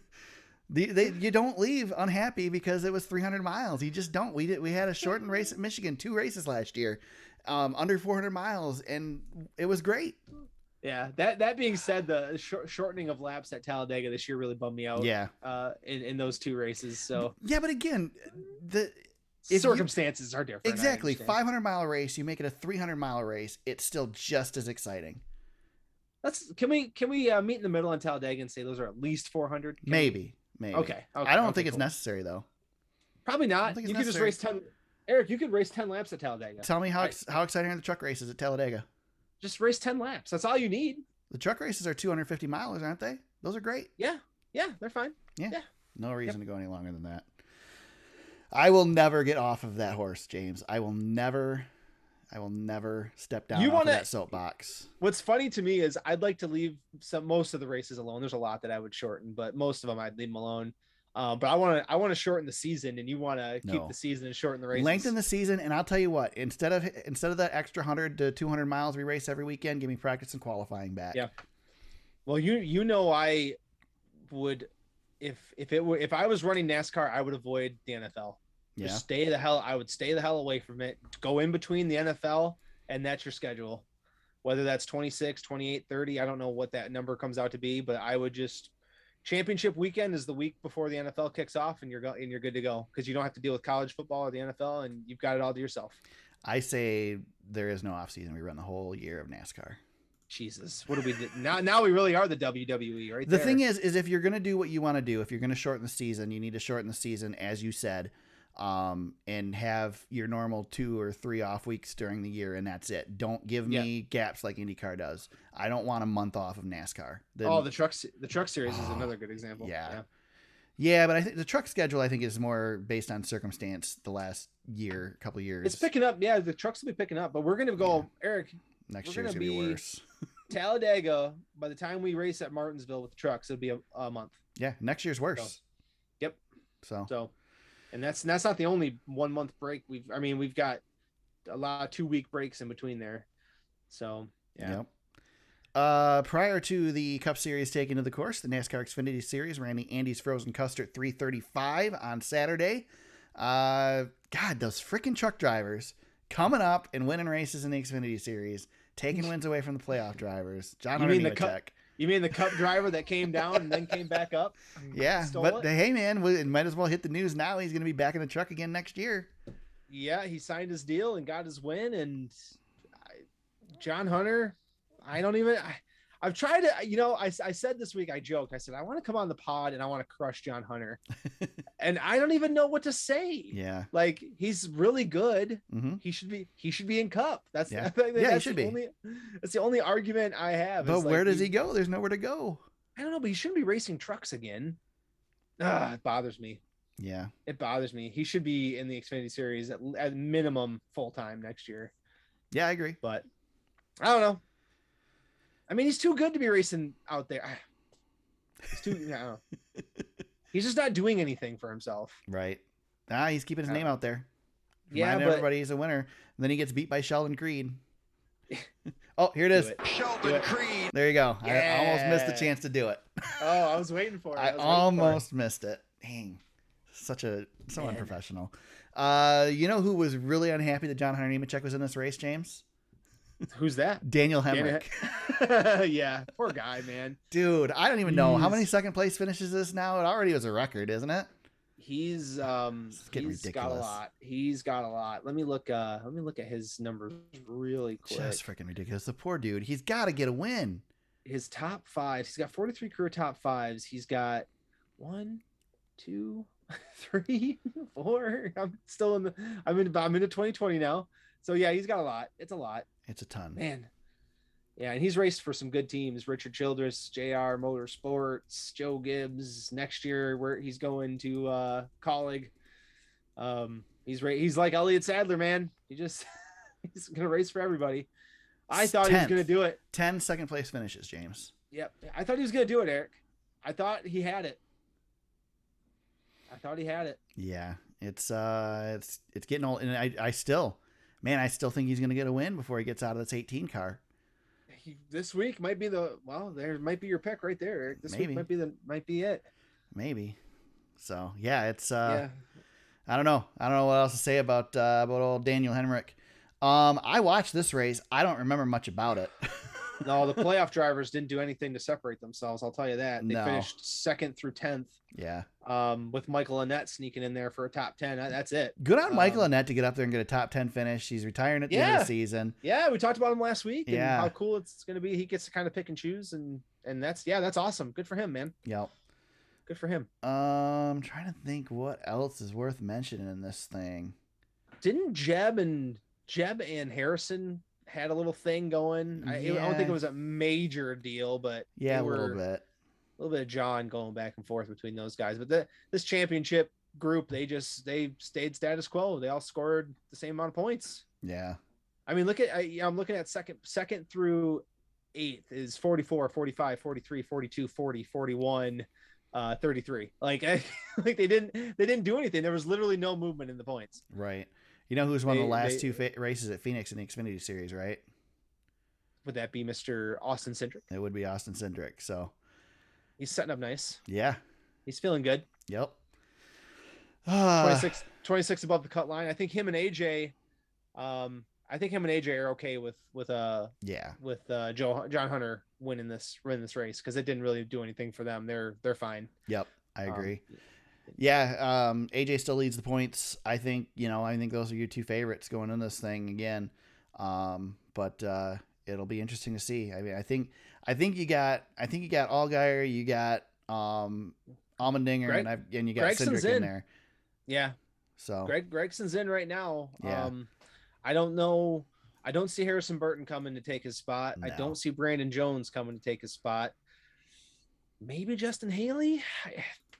You don't leave unhappy because it was 300 miles. You just don't. We had a shortened race at Michigan, 2 races last year, under 400 miles, and it was great. Yeah. That being said, the shortening of laps at Talladega this year really bummed me out. Yeah. In those 2 races. So yeah, but again, the circumstances are different. Exactly. 500-mile race, you make it a 300-mile race, it's still just as exciting. Can we meet in the middle on Talladega and say those are at least 400? Maybe. Okay. I don't think it's necessary though. Probably not. You could just race 10. Eric, you could race 10 laps at Talladega. Tell me how exciting are the truck races at Talladega? Just race 10 laps. That's all you need. The truck races are 250 miles, aren't they? Those are great. Yeah, they're fine. Yeah. No reason to go any longer than that. I will never get off of that horse, James. I will never step down off of that soapbox. What's funny to me is I'd like to leave most of the races alone. There's a lot that I would shorten, but most of them I'd leave them alone. But I want to shorten the season, and you want to keep the season and shorten the races. Lengthen the season, and I'll tell you what. Instead of that extra 100 to 200 miles we race every weekend, give me practice and qualifying back. Yeah. Well, I would if I was running NASCAR, I would avoid the NFL. Yeah. Just I would stay the hell away from it. Go in between the NFL, and that's your schedule. Whether that's 26, 28, 30, I don't know what that number comes out to be, but I would just championship weekend is the week before the NFL kicks off, and you're good to go because you don't have to deal with college football or the NFL, and you've got it all to yourself. I say there is no off season. We run the whole year of NASCAR. Jesus, what do we do? Now we really are the WWE, right? The thing is if you're going to do what you want to do, if you're going to shorten the season, you need to shorten the season, as you said, and have your normal 2 or 3 off weeks during the year, and that's it. Don't give me gaps like IndyCar does. I don't want a month off of NASCAR. The truck series is another good example. Yeah, but I think the truck schedule is more based on circumstance. The last couple years, it's picking up. Yeah, the trucks will be picking up, but we're gonna go, Eric. Next year's gonna be worse. Talladega. By the time we race at Martinsville with the trucks, it'll be a month. Yeah, next year's worse. So, yep. So. And that's not the only 1 month break. We've got a lot of 2-week breaks in between there. So yeah. Yep. Prior to the Cup Series taking to the course, the NASCAR Xfinity Series ran the Andy's Frozen Custard 335 on Saturday. God, those freaking truck drivers coming up and winning races in the Xfinity Series, taking wins away from the playoff drivers. John Hunter Nemechek. You mean the Cup driver that came down and then came back up? Yeah, but hey, man, we might as well hit the news now. He's going to be back in the truck again next year. Yeah, he signed his deal and got his win. And John Hunter, I've tried to, I said this week, I joked. I said, I want to come on the pod and I want to crush John Hunter. And I don't even know what to say. Yeah. Like, he's really good. Mm-hmm. He should be in Cup. That's he should be. That's the only argument I have. But where does he go? There's nowhere to go. I don't know, but he shouldn't be racing trucks again. It bothers me. Yeah. It bothers me. He should be in the Xfinity Series at minimum full time next year. Yeah, I agree. But I don't know. I mean, he's too good to be racing out there. He's too. I don't know. He's just not doing anything for himself. Right. He's keeping his I don't name know. out there. Yeah, Reminding but everybody he's a winner. And then he gets beat by Sheldon Creed. Oh, here it do is. it. Sheldon Creed. There you go. Yeah. I almost missed the chance to do it. Oh, I was waiting for it. I was waiting for it. almost missed it. Dang. So Man. unprofessional. You know who was really unhappy that John Hunter Nemechek was in this race, James? Who's that? Daniel Hemrick. Yeah, poor guy, man. Dude, I don't even know. How many second place finishes this now? It already was a record, isn't it? He's getting he's got a ridiculous. lot. He's got a lot. Let me look at his numbers really quick. Just freaking ridiculous. The poor dude. He's got to get a win. His top five. He's got 43 career top fives. He's got 1, 2, 3, 4. I'm still in the. I'm into 2020 now. So yeah, he's got a lot. It's a lot, It's a ton. man. Yeah, and he's raced for some good teams: Richard Childress, JR Motorsports, Joe Gibbs. Next year, where he's going to Colleague. He's like Elliott Sadler, man. He's gonna race for everybody. I thought he was gonna do it. 10 second place finishes, James. Yep, I thought he was gonna do it, Eric. I thought he had it. Yeah, it's getting old, and I still think he's gonna get a win before he gets out of this 18 car. This week might be there might be your pick right there, Eric. This Maybe. week might be it. Maybe. So yeah, it's Yeah. I don't know what else to say about old Daniel Hemrick. I watched this race. I don't remember much about it. No, the playoff drivers didn't do anything to separate themselves. I'll tell you that. They No. finished 2nd through 10th. Yeah. With Michael Annett sneaking in there for a top 10. That's it. Good on Michael Annett to get up there and get a top 10 finish. He's retiring at the end of the season. Yeah, we talked about him last week and Yeah. how cool it's going to be. He gets to kind of pick and choose, and that's awesome. Good for him, man. Yep. Good for him. I'm trying to think what else is worth mentioning in this thing. Didn't Jeb and Harrison had a little thing going? I don't think it was a major deal, but Yeah, they a little were- bit. a little bit of John going back and forth between those guys. But this championship group, they stayed status quo. They all scored the same amount of points. Yeah. I mean, I'm looking at second through 8th is 44, 45, 43, 42, 40, 41, 33. Like like they didn't do anything. There was literally no movement in the points. Right. You know who's won the last two races at Phoenix in the Xfinity Series, right? Would that be Mr. Austin Cindric? It would be Austin Cindric. So He's setting up nice. yeah. He's feeling good. Yep. 26 above the cut line. I think him and AJ are okay with John Hunter winning this race, because it didn't really do anything for them. They're fine. Yep. I agree. Yeah. AJ still leads the points. I think those are your two favorites going in this thing again. But it'll be interesting to see. I mean, I think you got Allgaier, you got Allmendinger, and you got Gregson's Cindric in there. Yeah. So Gregson's in right now. Yeah. I don't know. I don't see Harrison Burton coming to take his spot. No. I don't see Brandon Jones coming to take his spot. Maybe Justin Haley.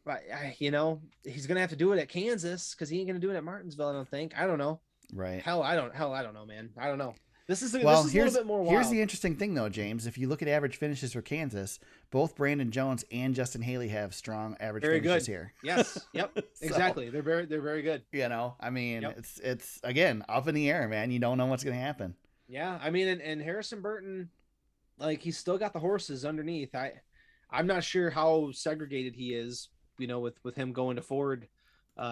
But he's gonna have to do it at Kansas, because he ain't gonna do it at Martinsville, I don't think. I don't know. right. Hell, I don't know, man. I don't know. This is a Well, little bit more wild. here's the interesting thing, though, James. If you look at average finishes for Kansas, both Brandon Jones and Justin Haley have strong average Very finishes good. here. Yes. Yep. So- Exactly. They're very good. I mean, Yep. it's again up in the air, man. You don't know what's going to happen. Yeah. I mean, and Harrison Burton, like, he's still got the horses underneath. I'm not sure how segregated he is, with him going to Ford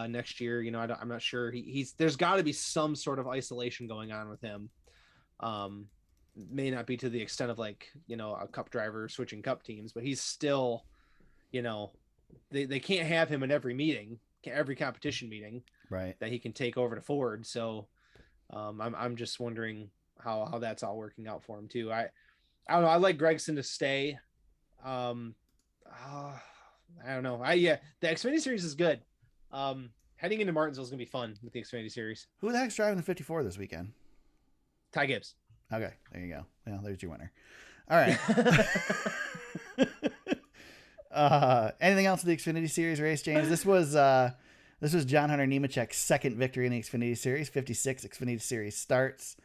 next year. I'm not sure. There's got to be some sort of isolation going on with him. May not be to the extent of a cup driver switching cup teams, but he's still, they can't have him in every meeting, every competition meeting, Right. that he can take over to Ford. So I'm just wondering how that's all working out for him too. I don't know. I like Gregson to stay. I don't know. The Xfinity Series is good. Heading into Martinsville is gonna be fun with the Xfinity Series. Who the heck's driving the 54 this weekend? Ty Gibbs. Okay, there you go. Well, there's your winner. All right. Anything else in the Xfinity Series race, James? This was John Hunter Nemechek's second victory in the Xfinity Series. 56 Xfinity Series starts.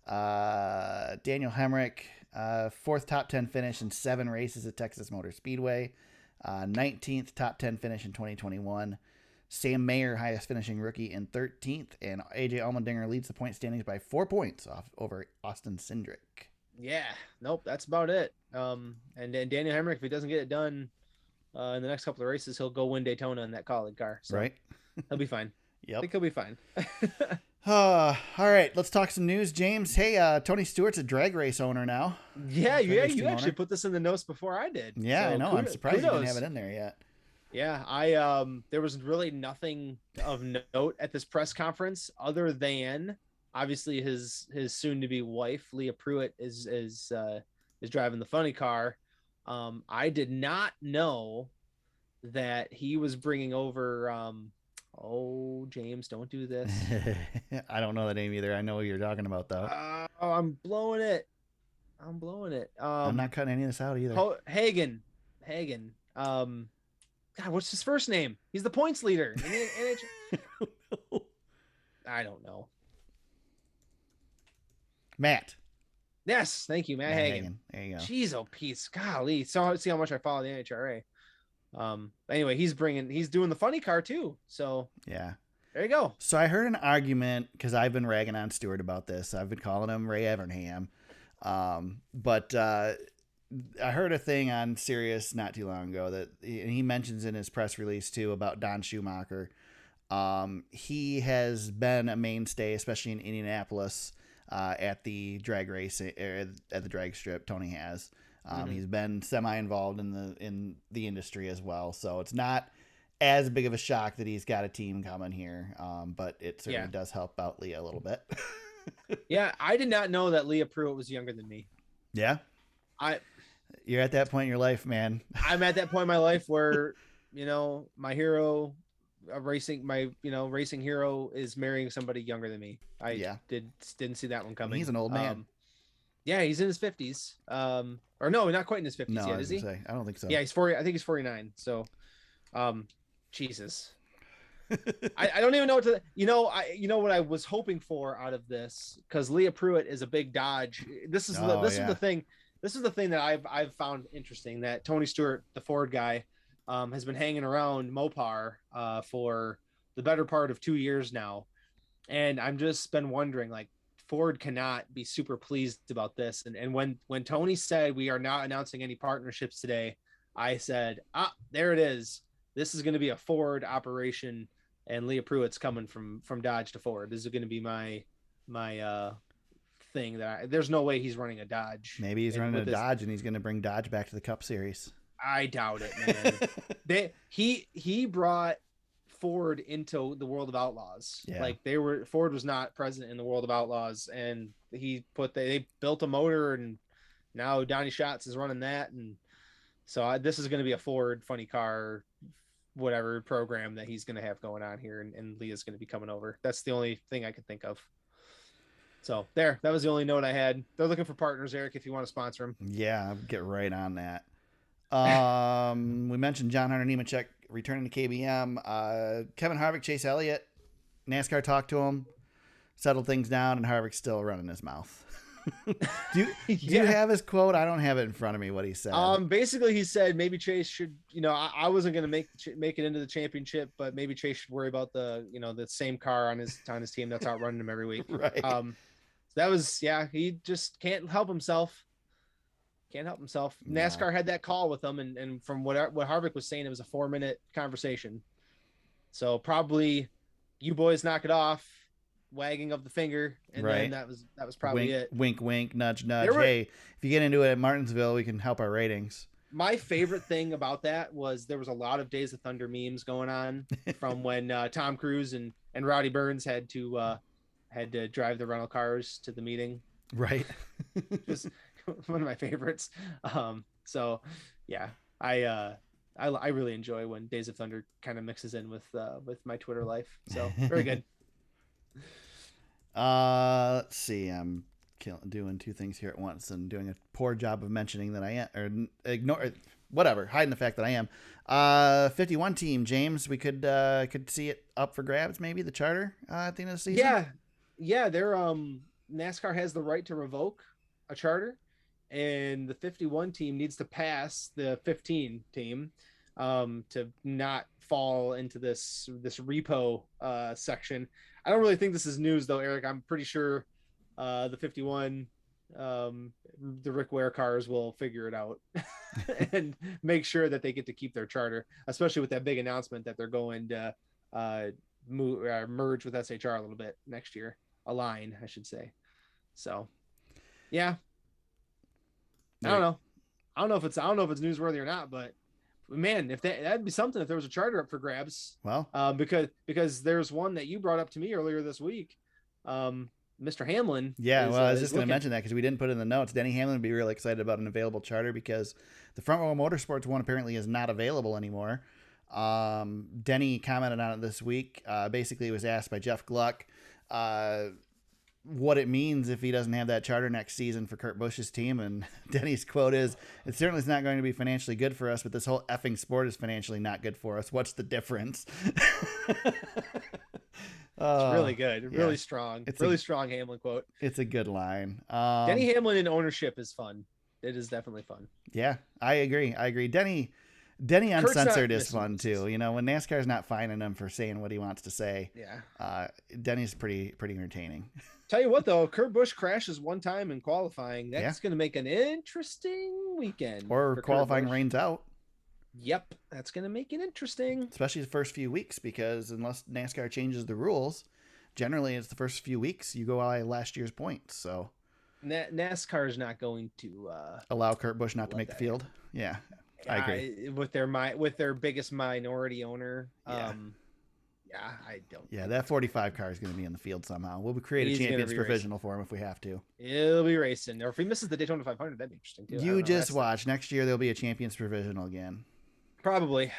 Daniel Hemrick, fourth top 10 finish in 7 races at Texas Motor Speedway. 19th top 10 finish in 2021. Sam Mayer, highest finishing rookie, in 13th. And AJ Allmendinger leads the point standings by 4 points off over Austin Cindric. Yeah, nope, that's about it. And then Daniel Hemrick, if he doesn't get it done in the next couple of races, he'll go win Daytona in that Colleague car. So right. He'll be fine. Yep. I think he'll be fine. All right, let's talk some news, James. Hey, Tony Stewart's a drag race owner now. Yeah, you actually put this in the notes before I did. Yeah, so I know. I'm surprised you didn't have it in there yet. Yeah, there was really nothing of note at this press conference other than obviously his soon-to-be wife, Leah Pruitt, is driving the funny car. I did not know that he was bringing over. Oh, James, don't do this. I don't know that name either. I know what you're talking about, though. I'm blowing it. I'm not cutting any of this out either. Hagen. God, what's his first name? He's the points leader in the NHL. I don't know. Matt. Yes, thank you, Matt Hagen. There you go. Jeez, oh, Pete's golly. So see how much I follow the NHRA. Anyway, he's doing the funny car too. So yeah, there you go. So I heard an argument because I've been ragging on Stewart about this. I've been calling him Ray Evernham. But I heard a thing on Sirius not too long ago that he mentions in his press release too about Don Schumacher. He has been a mainstay, especially in Indianapolis, at the drag race, at the drag strip. Tony has. He's been semi-involved in the industry as well, so it's not as big of a shock that he's got a team coming here. But it certainly does help out Leah a little bit. Yeah, I did not know that Leah Pruitt was younger than me. Yeah, you're at that point in your life, man. I'm at that point in my life where my hero, racing hero is marrying somebody younger than me. Didn't see that one coming. He's an old man. Yeah, he's in his 50s. Or no, not quite in his 50s yet, is he? I don't think so. Yeah, he's 40. I think he's 49. So, Jesus. I don't even know what to. What I was hoping for out of this, because Leah Pruitt is a big Dodge. This is the thing. This is the thing that I've found interesting, that Tony Stewart, the Ford guy, has been hanging around Mopar for the better part of 2 years now, and I'm just been wondering, like, Ford cannot be super pleased about this. And when Tony said we are not announcing any partnerships today, I said, there it is. This is going to be a Ford operation, and Leah Pruitt's coming from Dodge to Ford. This is going to be my thing. There's no way he's running a Dodge. Maybe he's running a Dodge, and he's going to bring Dodge back to the Cup Series. I doubt it, man. He brought Ford into the World of Outlaws. Yeah. Like Ford was not present in the World of Outlaws, and they built a motor, and now Donnie Schatz is running that, and so this is going to be a Ford funny car, whatever program that he's going to have going on here, and Leah's going to be coming over. That's the only thing I could think of. So that was the only note I had. They're looking for partners, Eric, if you want to sponsor them. Yeah, I'll get right on that. We mentioned John Hunter Nemechek returning to KBM. Kevin Harvick, Chase Elliott, NASCAR talked to him, settled things down, and Harvick's still running his mouth. do you have his quote? I don't have it in front of me. What he said. Basically, he said maybe Chase should. I wasn't going to make it into the championship, but maybe Chase should worry about the same car on his team that's out running him every week. Right. That was he just can't help himself. NASCAR had that call with him, and from what Harvick was saying, it was a 4-minute conversation. So probably you boys knock it off, wagging of the finger, and then that was probably wink, it. Wink, wink, nudge, nudge. Hey, if you get into it at Martinsville, we can help our ratings. My favorite thing about that was there was a lot of Days of Thunder memes going on from when Tom Cruise and Roddy Burns had to drive the rental cars to the meeting. Right. Just one of my favorites. So yeah, I really enjoy when Days of Thunder kind of mixes in with my Twitter life. So very good. Let's see. I'm doing two things here at once and doing a poor job of mentioning that I am, or ignore whatever, hiding the fact that I am. 51 team, James. We could see it up for grabs, maybe the charter at the end of the season. Yeah, they're NASCAR has the right to revoke a charter, and the 51 team needs to pass the 15 team to not fall into this repo section. I don't really think this is news though, Eric. I'm pretty sure the 51 the Rick Ware cars will figure it out and make sure that they get to keep their charter, especially with that big announcement that they're going to merge with SHR a little bit next year. Align, I should say. So, yeah, I don't know. I don't know if it's newsworthy or not, but man, if that'd be something if there was a charter up for grabs. Well, because there's one that you brought up to me earlier this week. Mr. Hamlin. Yeah, well, I was just going to mention that because we didn't put it in the notes. Denny Hamlin would be really excited about an available charter because the Front Row Motorsports one apparently is not available anymore. Denny commented on it this week. Basically, was asked by Jeff Gluck what it means if he doesn't have that charter next season for Kurt Busch's team. And Denny's quote is, "It certainly is not going to be financially good for us, but this whole effing sport is financially not good for us. What's the difference?" It's really good, really strong. It's really strong Hamlin quote. It's a good line. Denny Hamlin in ownership is fun. It is definitely fun. Yeah, I agree. Denny Uncensored is fun too. You know, when NASCAR's not fining him for saying what he wants to say. Yeah. Denny's pretty entertaining. Tell you what though, Kurt Busch crashes one time in qualifying. That's going to make an interesting weekend. Or qualifying rains out. Yep, that's going to make it interesting. Especially the first few weeks, because unless NASCAR changes the rules, generally it's the first few weeks you go by last year's points. So NASCAR is not going to allow Kurt Busch not to make the field. Yeah, I agree. With their biggest minority owner. I don't. Yeah, that 45 car is going to be in the field somehow. We'll create a champions provisional for him if we have to. It'll be racing, or if he misses the Daytona 500, that'd be interesting too. You just watch. Next year there'll be a champions provisional again. Probably.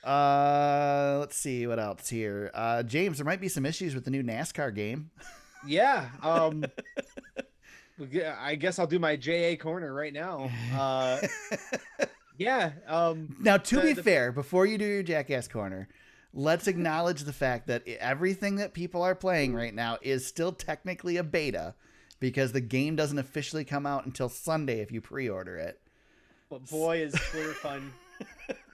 Let's see what else here. James, there might be some issues with the new NASCAR game. Yeah. I guess I'll do my JA corner right now. Yeah. Now, to be fair, before you do your Jackass corner, let's acknowledge the fact that everything that people are playing right now is still technically a beta because the game doesn't officially come out until Sunday if you pre-order it. But boy, is Twitter fun.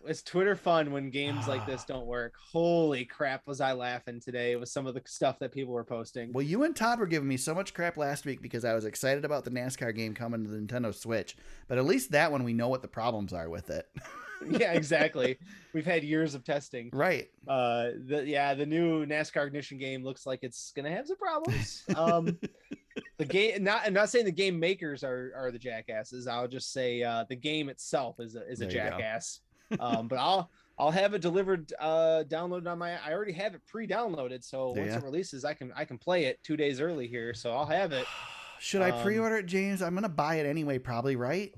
It's Twitter fun when games like this don't work. Holy crap, was I laughing today with some of the stuff that people were posting. Well, you and Todd were giving me so much crap last week because I was excited about the NASCAR game coming to the Nintendo Switch. But at least that one, we know what the problems are with it. Yeah, exactly. We've had years of testing. Right. The new NASCAR Ignition game looks like it's going to have some problems. The game, I'm not saying the game makers are the jackasses. I'll just say the game itself is a jackass. But I'll have it delivered, downloaded on I already have it pre-downloaded. So once it releases, I can play it 2 days early here. So I'll have it. Should I pre-order it, James? I'm going to buy it anyway, probably, right?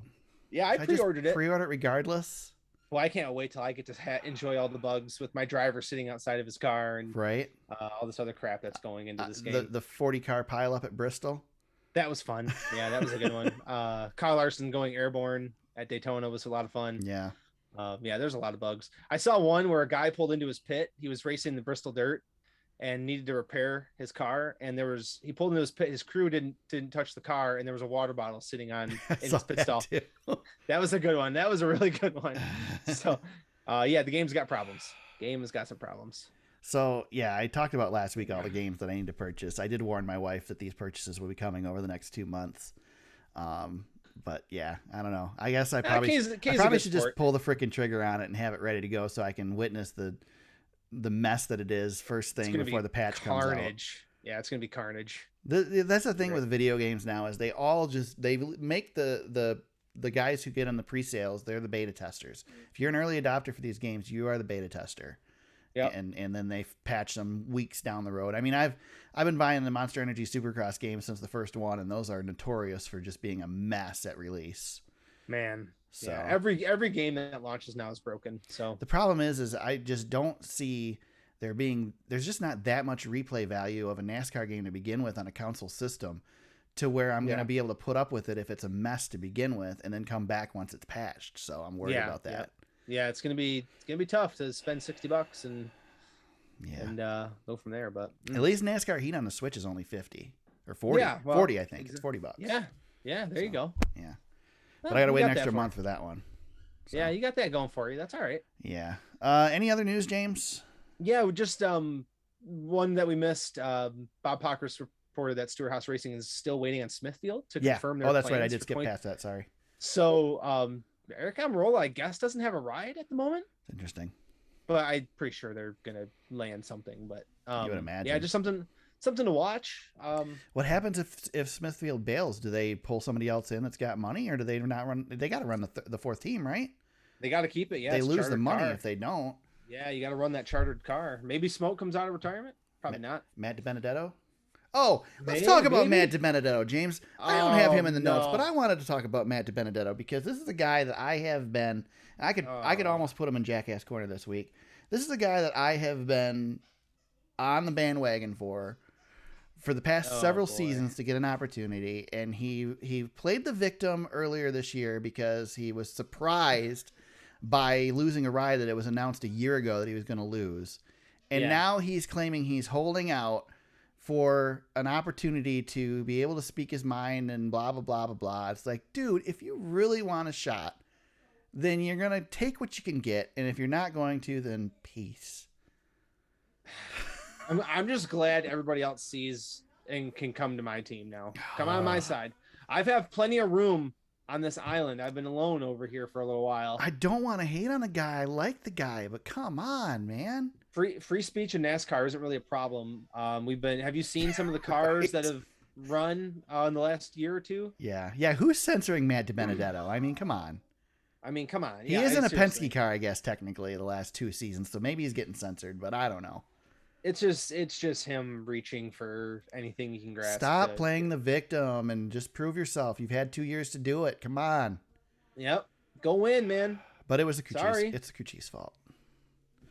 Yeah, I pre-ordered it. Pre-order it regardless. Well, I can't wait till I get to enjoy all the bugs with my driver sitting outside of his car and all this other crap that's going into this game. The 40 car pile up at Bristol. That was fun. Yeah, that was a good one. Kyle Larson going airborne at Daytona was a lot of fun. Yeah. There's a lot of bugs. I saw one where a guy pulled into his pit. He was racing the Bristol Dirt and needed to repair his car. And he pulled into his pit. His crew didn't touch the car, and there was a water bottle sitting in his pit stall. That was a good one. That was a really good one. So, the game's got problems. Game has got some problems. So, yeah, I talked about last week all the games that I need to purchase. I did warn my wife that these purchases will be coming over the next 2 months. But yeah, I don't know. I guess I probably should just pull the freaking trigger on it and have it ready to go so I can witness the mess that it is first thing before the patch comes out. Yeah, it's gonna be carnage. That's the thing with video games now is they make the guys who get on the pre-sales, they're the beta testers. If you're an early adopter for these games, you are the beta tester. Yeah, and then they patch them weeks down the road. I mean, I've been buying the Monster Energy Supercross games since the first one, and those are notorious for just being a mess at release. Man, so yeah, every game that launches now is broken. So the problem is I just don't see there's just not that much replay value of a NASCAR game to begin with on a console system to where I'm going to be able to put up with it if it's a mess to begin with and then come back once it's patched. So I'm worried about that. Yeah, it's gonna be tough to spend $60 and Yeah. and go from there. But at least NASCAR Heat on the Switch is only 50 or 40. Yeah, well, 40, I think. It's $40. Yeah. There you go. Yeah. Well, But I got to wait an got extra that month for that one. So, Yeah, you got that going for you. That's all right. yeah. Any other news, James? Yeah, just one that we missed. Bob Pockris reported that Stewart Haas Racing is still waiting on Smithfield to confirm their that's right. I plans did for skip past that. Sorry. So Eric Almirola, I guess, doesn't have a ride at the moment. Interesting. But I'm pretty sure they're gonna land something. But you would imagine. Yeah, just something to watch. What happens if Smithfield bails? Do they pull somebody else in that's got money, or do they not run? They got to run the fourth team, right? They got to keep it. Yeah, they lose the money if they don't. Yeah, you got to run that chartered car. Maybe Smoke comes out of retirement. Probably not. Matt DiBenedetto. Oh, let's talk about Matt DiBenedetto, James. I don't have him in the notes, but I wanted to talk about Matt DiBenedetto because this is a guy that I have been. I could almost put him in Jackass Corner this week. This is a guy that I have been on the bandwagon for the past several seasons to get an opportunity, and he played the victim earlier this year because he was surprised by losing a ride that it was announced a year ago that he was going to lose. And now he's claiming he's holding out for an opportunity to be able to speak his mind and blah, blah, blah, blah, blah. It's like, dude, if you really want a shot, then you're going to take what you can get. And if you're not going to, then peace. I'm just glad everybody else sees and can come to my team now. Come on my side. I've have plenty of room on this island. I've been alone over here for a little while. I don't want to hate on a guy. I like the guy, but come on, man. Free speech in NASCAR isn't really a problem. Have you seen some of the cars that have run in the last year or two? Yeah. Who's censoring Matt DiBenedetto? I mean, come on. He is in a Penske car, I guess, technically, the last 2 seasons, so maybe he's getting censored, but I don't know. It's just him reaching for anything he can grasp. Stop playing the victim and just prove yourself. You've had 2 years to do it. Come on. Yep. Go win, man. But it was it's the Cucci's fault.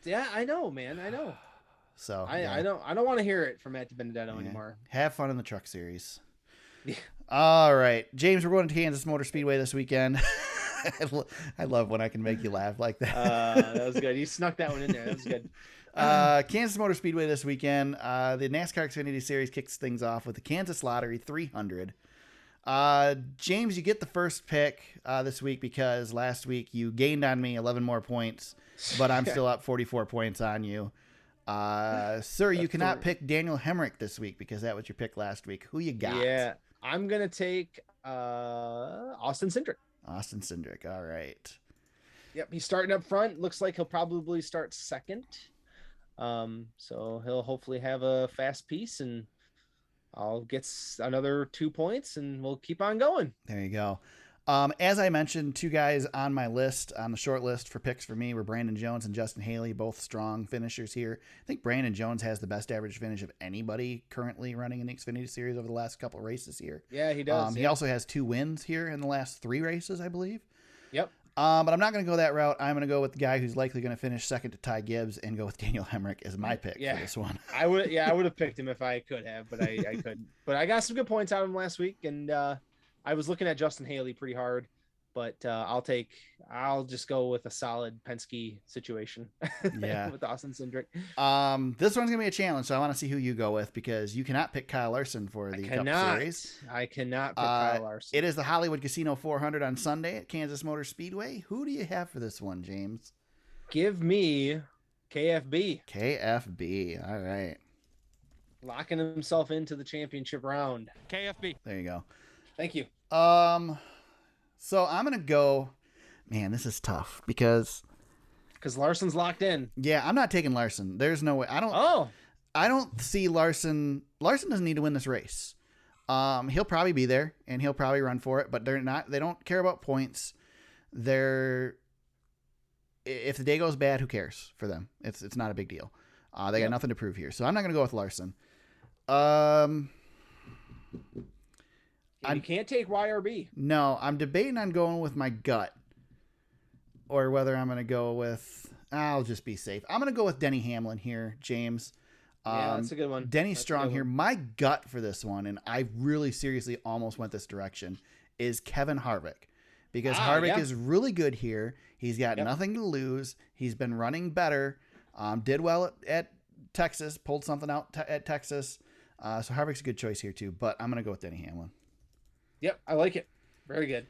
Yeah, I know, man. I know. So I don't want to hear it from Matt DiBenedetto anymore. Have fun in the truck series. Yeah. All right, James, we're going to Kansas Motor Speedway this weekend. I love when I can make you laugh like that. That was good. You snuck that one in there. That was good. Kansas Motor Speedway this weekend. The NASCAR Xfinity Series kicks things off with the Kansas Lottery 300. James, you get the first pick this week because last week you gained on me 11 more points, but I'm still up 44 points on you. Sir, you cannot pick Daniel Hemrick this week because that was your pick last week. Who you got? Yeah, I'm going to take Austin Cindric. Austin Cindric. All right. Yep, he's starting up front. Looks like he'll probably start second. So he'll hopefully have a fast piece, and I'll get another 2 points, and we'll keep on going. There you go. As I mentioned, 2 guys on my list, on the short list for picks for me, were Brandon Jones and Justin Haley, both strong finishers here. I think Brandon Jones has the best average finish of anybody currently running in the Xfinity Series over the last couple of races here. Yeah, he does. He also has 2 wins here in the last 3 races, I believe. Yep. But I'm not going to go that route. I'm going to go with the guy who's likely going to finish second to Ty Gibbs and go with Daniel Hemrick as my pick for this one. I would have picked him if I could have, but I couldn't. But I got some good points out of him last week, and I was looking at Justin Haley pretty hard. But I'll just go with a solid Penske situation. Yeah. With Austin Cindric. This one's gonna be a challenge, so I want to see who you go with because you cannot pick Kyle Larson for the Cup Series. I cannot pick Kyle Larson. It is the Hollywood Casino 400 on Sunday at Kansas Motor Speedway. Who do you have for this one, James? Give me KFB. KFB. All right. Locking himself into the championship round. KFB. There you go. Thank you. So I'm going to go, man, this is tough because Larson's locked in. Yeah, I'm not taking Larson. There's no way. I don't see Larson. Larson doesn't need to win this race. He'll probably be there and he'll probably run for it, but they don't care about points. If the day goes bad, who cares for them? It's not a big deal. They got nothing to prove here. So I'm not going to go with Larson. You can't take YRB. No, I'm debating on going with my gut or whether I'm going to go with, I'll just be safe. I'm going to go with Denny Hamlin here, James. Yeah, that's a good one. Denny's strong here. My gut for this one, and I really seriously almost went this direction, is Kevin Harvick. Because Harvick is really good here. He's got nothing to lose. He's been running better. Did well at Texas, pulled something out at Texas. So Harvick's a good choice here too, but I'm gonna go with Denny Hamlin. Yep, I like it. Very good.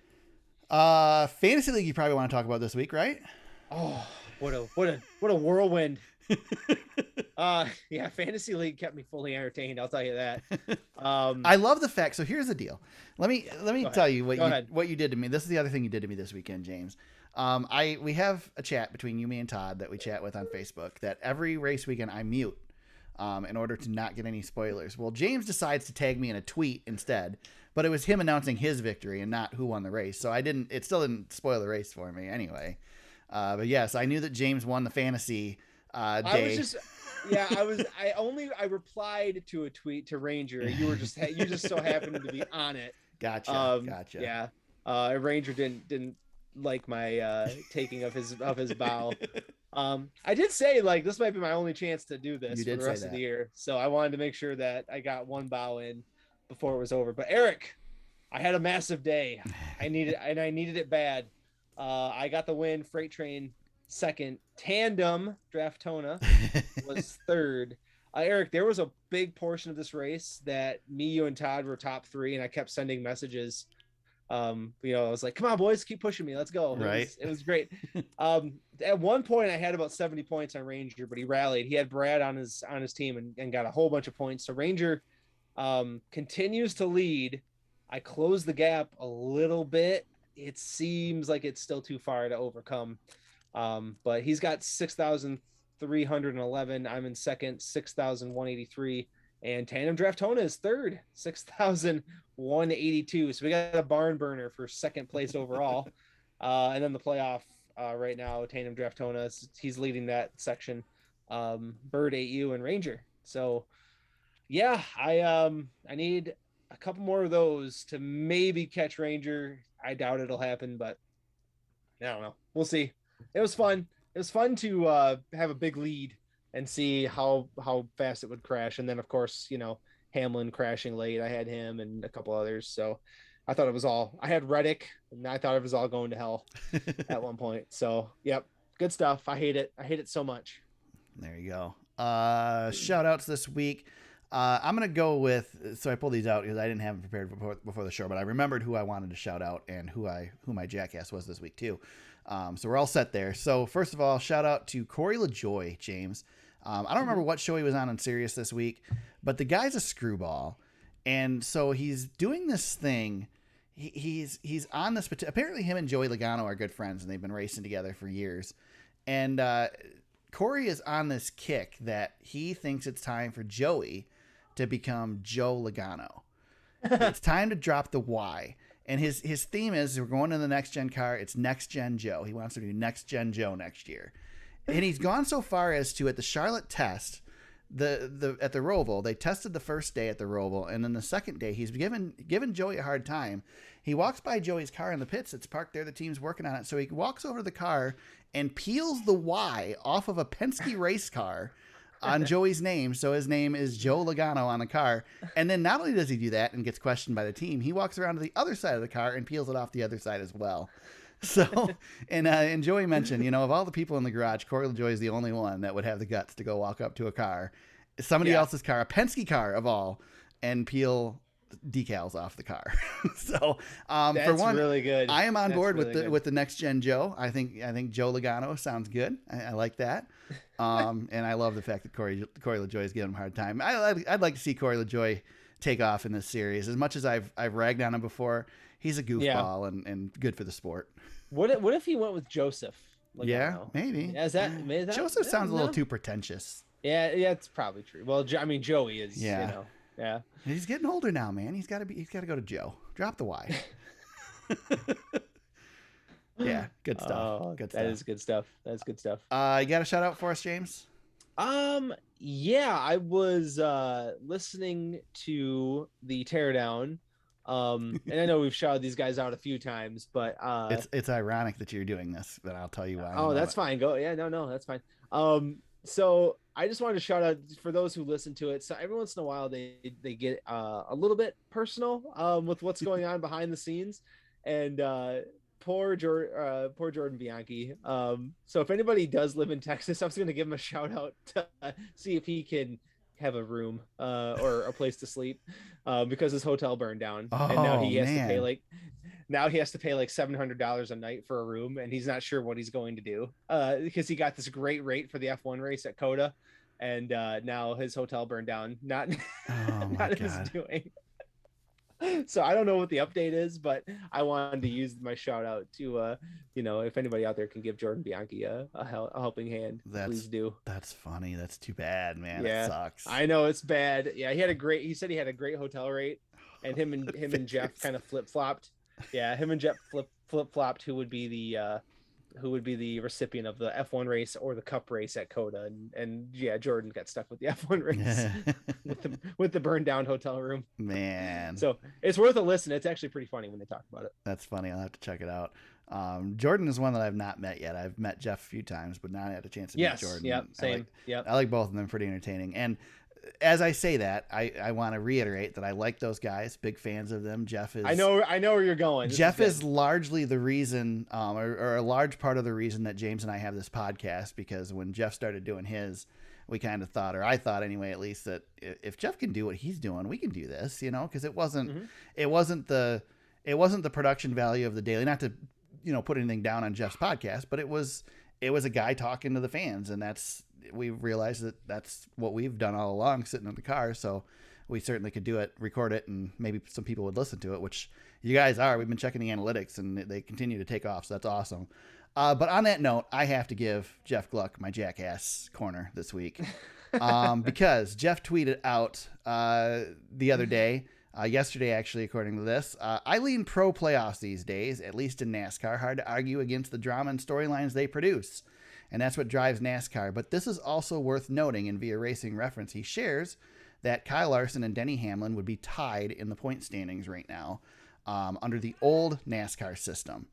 Fantasy league you probably want to talk about this week, right? Oh, what a whirlwind. Yeah, fantasy league kept me fully entertained, I'll tell you that. I love the fact. So here's the deal. Let me tell you what you did to me. This is the other thing you did to me this weekend, James. We have a chat between you, me, and Todd that we chat with on Facebook. That every race weekend I mute, in order to not get any spoilers. Well, James decides to tag me in a tweet instead, but it was him announcing his victory and not who won the race. So it still didn't spoil the race for me anyway. But yes, I knew that James won the fantasy day. I replied to a tweet to Ranger. You just so happened to be on it. Gotcha. Yeah. Ranger didn't like my taking of his bow. I did say like this might be my only chance to do this for the rest of the year. So I wanted to make sure that I got one bow in before it was over. But Eric, I had a massive day. I needed it bad. I got the win. Freight Train second. Tandem Draftona was third. Eric, there was a big portion of this race that me, you, and Todd were top three, and I kept sending messages. I was like, come on, boys, keep pushing me. Let's go. Right. It was great. At one point I had about 70 points on Ranger, but he rallied. He had Brad on his team and got a whole bunch of points. So Ranger continues to lead. I closed the gap a little bit. It seems like it's still too far to overcome. But he's got 6,311. I'm in second, 6,183. And Tandem Draftona is third, 6,182. So we got a barn burner for second place overall. And then the playoff right now, Tandem Draftona, he's leading that section. Bird 8U and Ranger. So yeah, I need a couple more of those to maybe catch Ranger. I doubt it'll happen, but I don't know. We'll see. It was fun. It was fun to have a big lead and see how fast it would crash. And then, of course, Hamlin crashing late. I had him and a couple others. So I thought it was all. I had Reddick, and I thought it was all going to hell at one point. So, yep, good stuff. I hate it. I hate it so much. There you go. Shout outs this week. I'm going to go with, so I pulled these out because I didn't have them prepared before the show, but I remembered who I wanted to shout out and who my jackass was this week too. So we're all set there. So first of all, shout out to Corey LaJoy, James. I don't remember what show he was on Sirius this week, but the guy's a screwball. And so he's doing this thing. He's on this, apparently him and Joey Logano are good friends and they've been racing together for years. And Corey is on this kick that he thinks it's time for Joey to become Joe Logano. It's time to drop the Y. And his theme is we're going to the next gen car. It's next gen Joe. He wants to do next gen Joe next year. And he's gone so far as to, at the Charlotte test, at the Roval, they tested the first day at the Roval, and then the second day he's given Joey a hard time. He walks by Joey's car in the pits. It's parked there. The team's working on it. So he walks over to the car and peels the Y off of a Penske race car on Joey's name. So his name is Joe Logano on the car. And then not only does he do that and gets questioned by the team, he walks around to the other side of the car and peels it off the other side as well. So, and Joey mentioned, of all the people in the garage, Corey LaJoy is the only one that would have the guts to go walk up to a car, somebody else's car, a Penske car of all, and peel decals off the car. So, for one, really good. I am on board with the next gen Joe. I think Joe Logano sounds good. I like that. And I love the fact that Corey LaJoy is giving him a hard time. I'd like to see Corey LaJoy take off in this series. As much as I've ragged on him before, he's a goofball and good for the sport. What if he went with Joseph Logano? Yeah, maybe. Joseph sounds a little too pretentious. Yeah, it's probably true. Well, Joey is. Yeah. Yeah. He's getting older now, man. He's got to go to Joe. Drop the Y. Yeah, good stuff. Oh, good stuff. That is good stuff. That's good stuff. You got a shout out for us, James? Yeah, I was listening to the Teardown. And I know we've shouted these guys out a few times, but it's ironic that you're doing this, but I'll tell you why. Oh, that's fine. Go. Yeah, no, that's fine. So I just wanted to shout out for those who listen to it. So every once in a while they get a little bit personal with what's going on behind the scenes, and poor Jordan Bianchi. So if anybody does live in Texas, I was going to give him a shout out to see if he can have a room or a place to sleep because his hotel burned down, and now Oh he has to pay man. like $700 a night for a room, and he's not sure what he's going to do because he got this great rate for the F1 race at Coda, and now his hotel burned down. Not Oh my not his God. doing. So I don't know what the update is, but I wanted to use my shout out to if anybody out there can give Jordan Bianchi a helping hand, please do. That's funny. That's too bad, man. It Yeah, sucks. I know it's bad. Yeah, he said he had a great hotel rate, and him and Jeff kind of flip flopped. Yeah, him and Jeff flip flopped who would be the recipient of the F1 race or the Cup race at Coda, and yeah, Jordan got stuck with the F1 race with the burned down hotel room. Man. So it's worth a listen. It's actually pretty funny when they talk about it. That's funny. I'll have to check it out. Jordan is one that I've not met yet. I've met Jeff a few times, but not had a chance to meet Jordan. Yep, same. I like both of them, pretty entertaining. And as I say that, I want to reiterate that I like those guys, big fans of them. Jeff is. I know where you're going. Jeff is largely the reason, or a large part of the reason that James and I have this podcast, because when Jeff started doing his, we kind of thought, or I thought anyway, at least, that if Jeff can do what he's doing, we can do this, because it wasn't the production value of the daily, not to, put anything down on Jeff's podcast, but it was a guy talking to the fans. And we realized that that's what we've done all along, sitting in the car. So we certainly could do it, record it, and maybe some people would listen to it, which you guys are. We've been checking the analytics and they continue to take off. So that's awesome. But on that note, I have to give Jeff Gluck my jackass corner this week because Jeff tweeted out the other day, yesterday actually, according to this, I lean pro playoffs these days, at least in NASCAR. Hard to argue against the drama and storylines they produce. And that's what drives NASCAR. But this is also worth noting, in Via Racing reference, he shares that Kyle Larson and Denny Hamlin would be tied in the point standings right now under the old NASCAR system.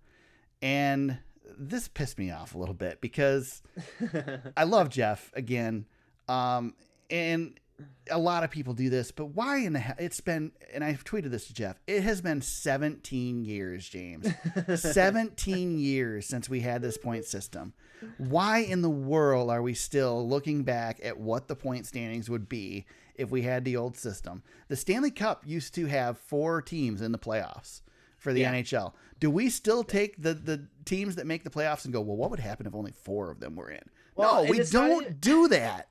And this pissed me off a little bit because I love Jeff again. And a lot of people do this, but why in the hell? It's been, and I've tweeted this to Jeff, it has been 17 years, James. 17 years since we had this point system. Why in the world are we still looking back at what the point standings would be if we had the old system? The Stanley Cup used to have 4 teams in the playoffs for the NHL. Do we still take the teams that make the playoffs and go, well, what would happen if only 4 of them were in? Well, no, we don't do that.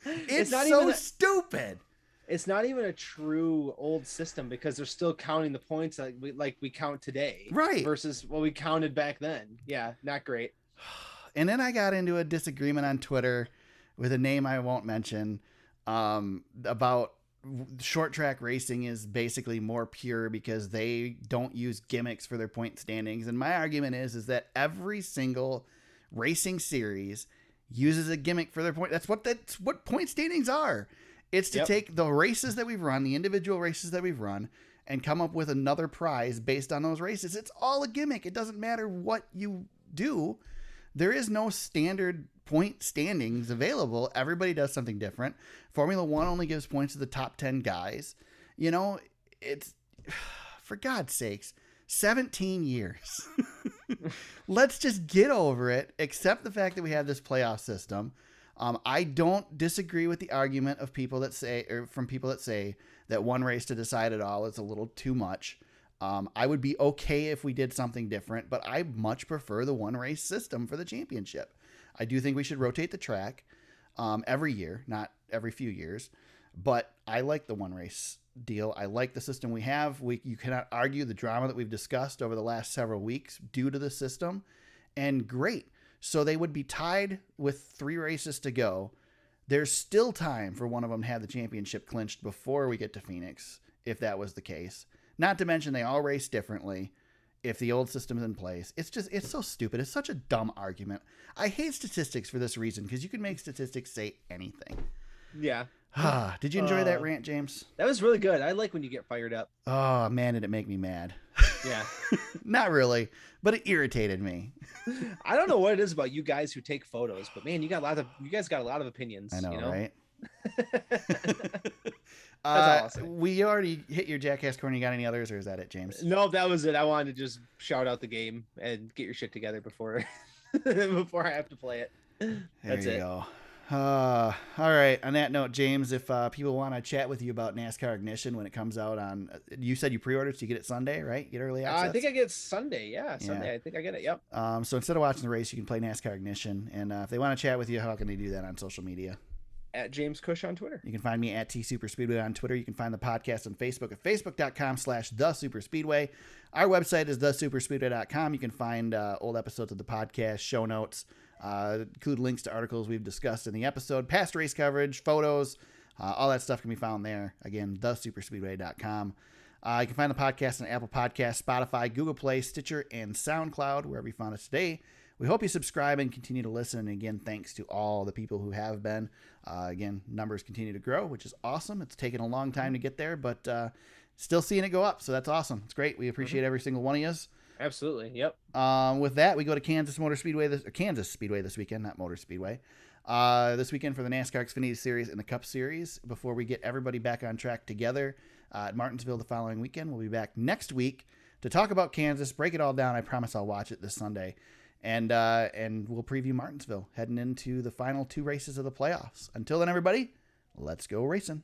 It's not so stupid. It's not even a true old system because they're still counting the points like we count today. Right. Versus what we counted back then. Yeah, not great. And then I got into a disagreement on Twitter with a name I won't mention about short track racing is basically more pure because they don't use gimmicks for their point standings. And my argument is that every single racing series uses a gimmick for their point. That's what point standings are. It's to take the races that we've run, the individual races that we've run, and come up with another prize based on those races. It's all a gimmick. It doesn't matter what you do. There is no standard point standings available. Everybody does something different. Formula One only gives points to the top 10 guys. It's, for God's sakes, 17 years. Let's just get over it. Accept the fact that we have this playoff system. I don't disagree with the argument of people that say, or from people that say that one race to decide it all is a little too much. I would be okay if we did something different, but I much prefer the one race system for the championship. I do think we should rotate the track every year, not every few years, but I like the one race deal. I like the system we have. You cannot argue the drama that we've discussed over the last several weeks due to the system, and great. So they would be tied with 3 races to go. There's still time for one of them to have the championship clinched before we get to Phoenix, if that was the case. Not to mention they all race differently if the old system's in place. It's so stupid. It's such a dumb argument. I hate statistics for this reason because you can make statistics say anything. Yeah. Did you enjoy that rant, James? That was really good. I like when you get fired up. Oh, man, did it make me mad. Yeah. Not really, but it irritated me. I don't know what it is about you guys who take photos, but man, you guys got a lot of opinions. I know, you know? right? awesome. We already hit your Jackass corner. You got any others, or is that it, James? No, that was it. I wanted to just shout out the game and get your shit together before before I have to play it. That's There you it. go. All right. On that note, James, if people want to chat with you about NASCAR Ignition when it comes out on, you said you pre-ordered, so you get it Sunday, right? Get early access. I think I get Sunday. Yeah, Sunday. Yeah. I think I get it. Yep. So instead of watching the race, you can play NASCAR Ignition. And if they want to chat with you, how can they do that on social media? At James Cush on Twitter. You can find me at TSuperspeedway on Twitter. You can find the podcast on Facebook at facebook.com/TheSuperspeedway. Our website is thesuperspeedway.com. You can find old episodes of the podcast, show notes, include links to articles we've discussed in the episode, past race coverage, photos, all that stuff can be found there. Again, thesuperspeedway.com. You can find the podcast on Apple Podcasts, Spotify, Google Play, Stitcher, and SoundCloud, wherever you found us today. We hope you subscribe and continue to listen. And again, thanks to all the people who have been. Again, numbers continue to grow, which is awesome. It's taken a long time to get there, but still seeing it go up. So that's awesome. It's great. We appreciate every single one of you. Absolutely. Yep. With that, we go to Kansas Speedway this weekend, not Motor Speedway. This weekend for the NASCAR Xfinity Series and the Cup Series. Before we get everybody back on track together at Martinsville the following weekend, we'll be back next week to talk about Kansas, break it all down. I promise I'll watch it this Sunday. And we'll preview Martinsville heading into the final two races of the playoffs. Until then, everybody, let's go racing.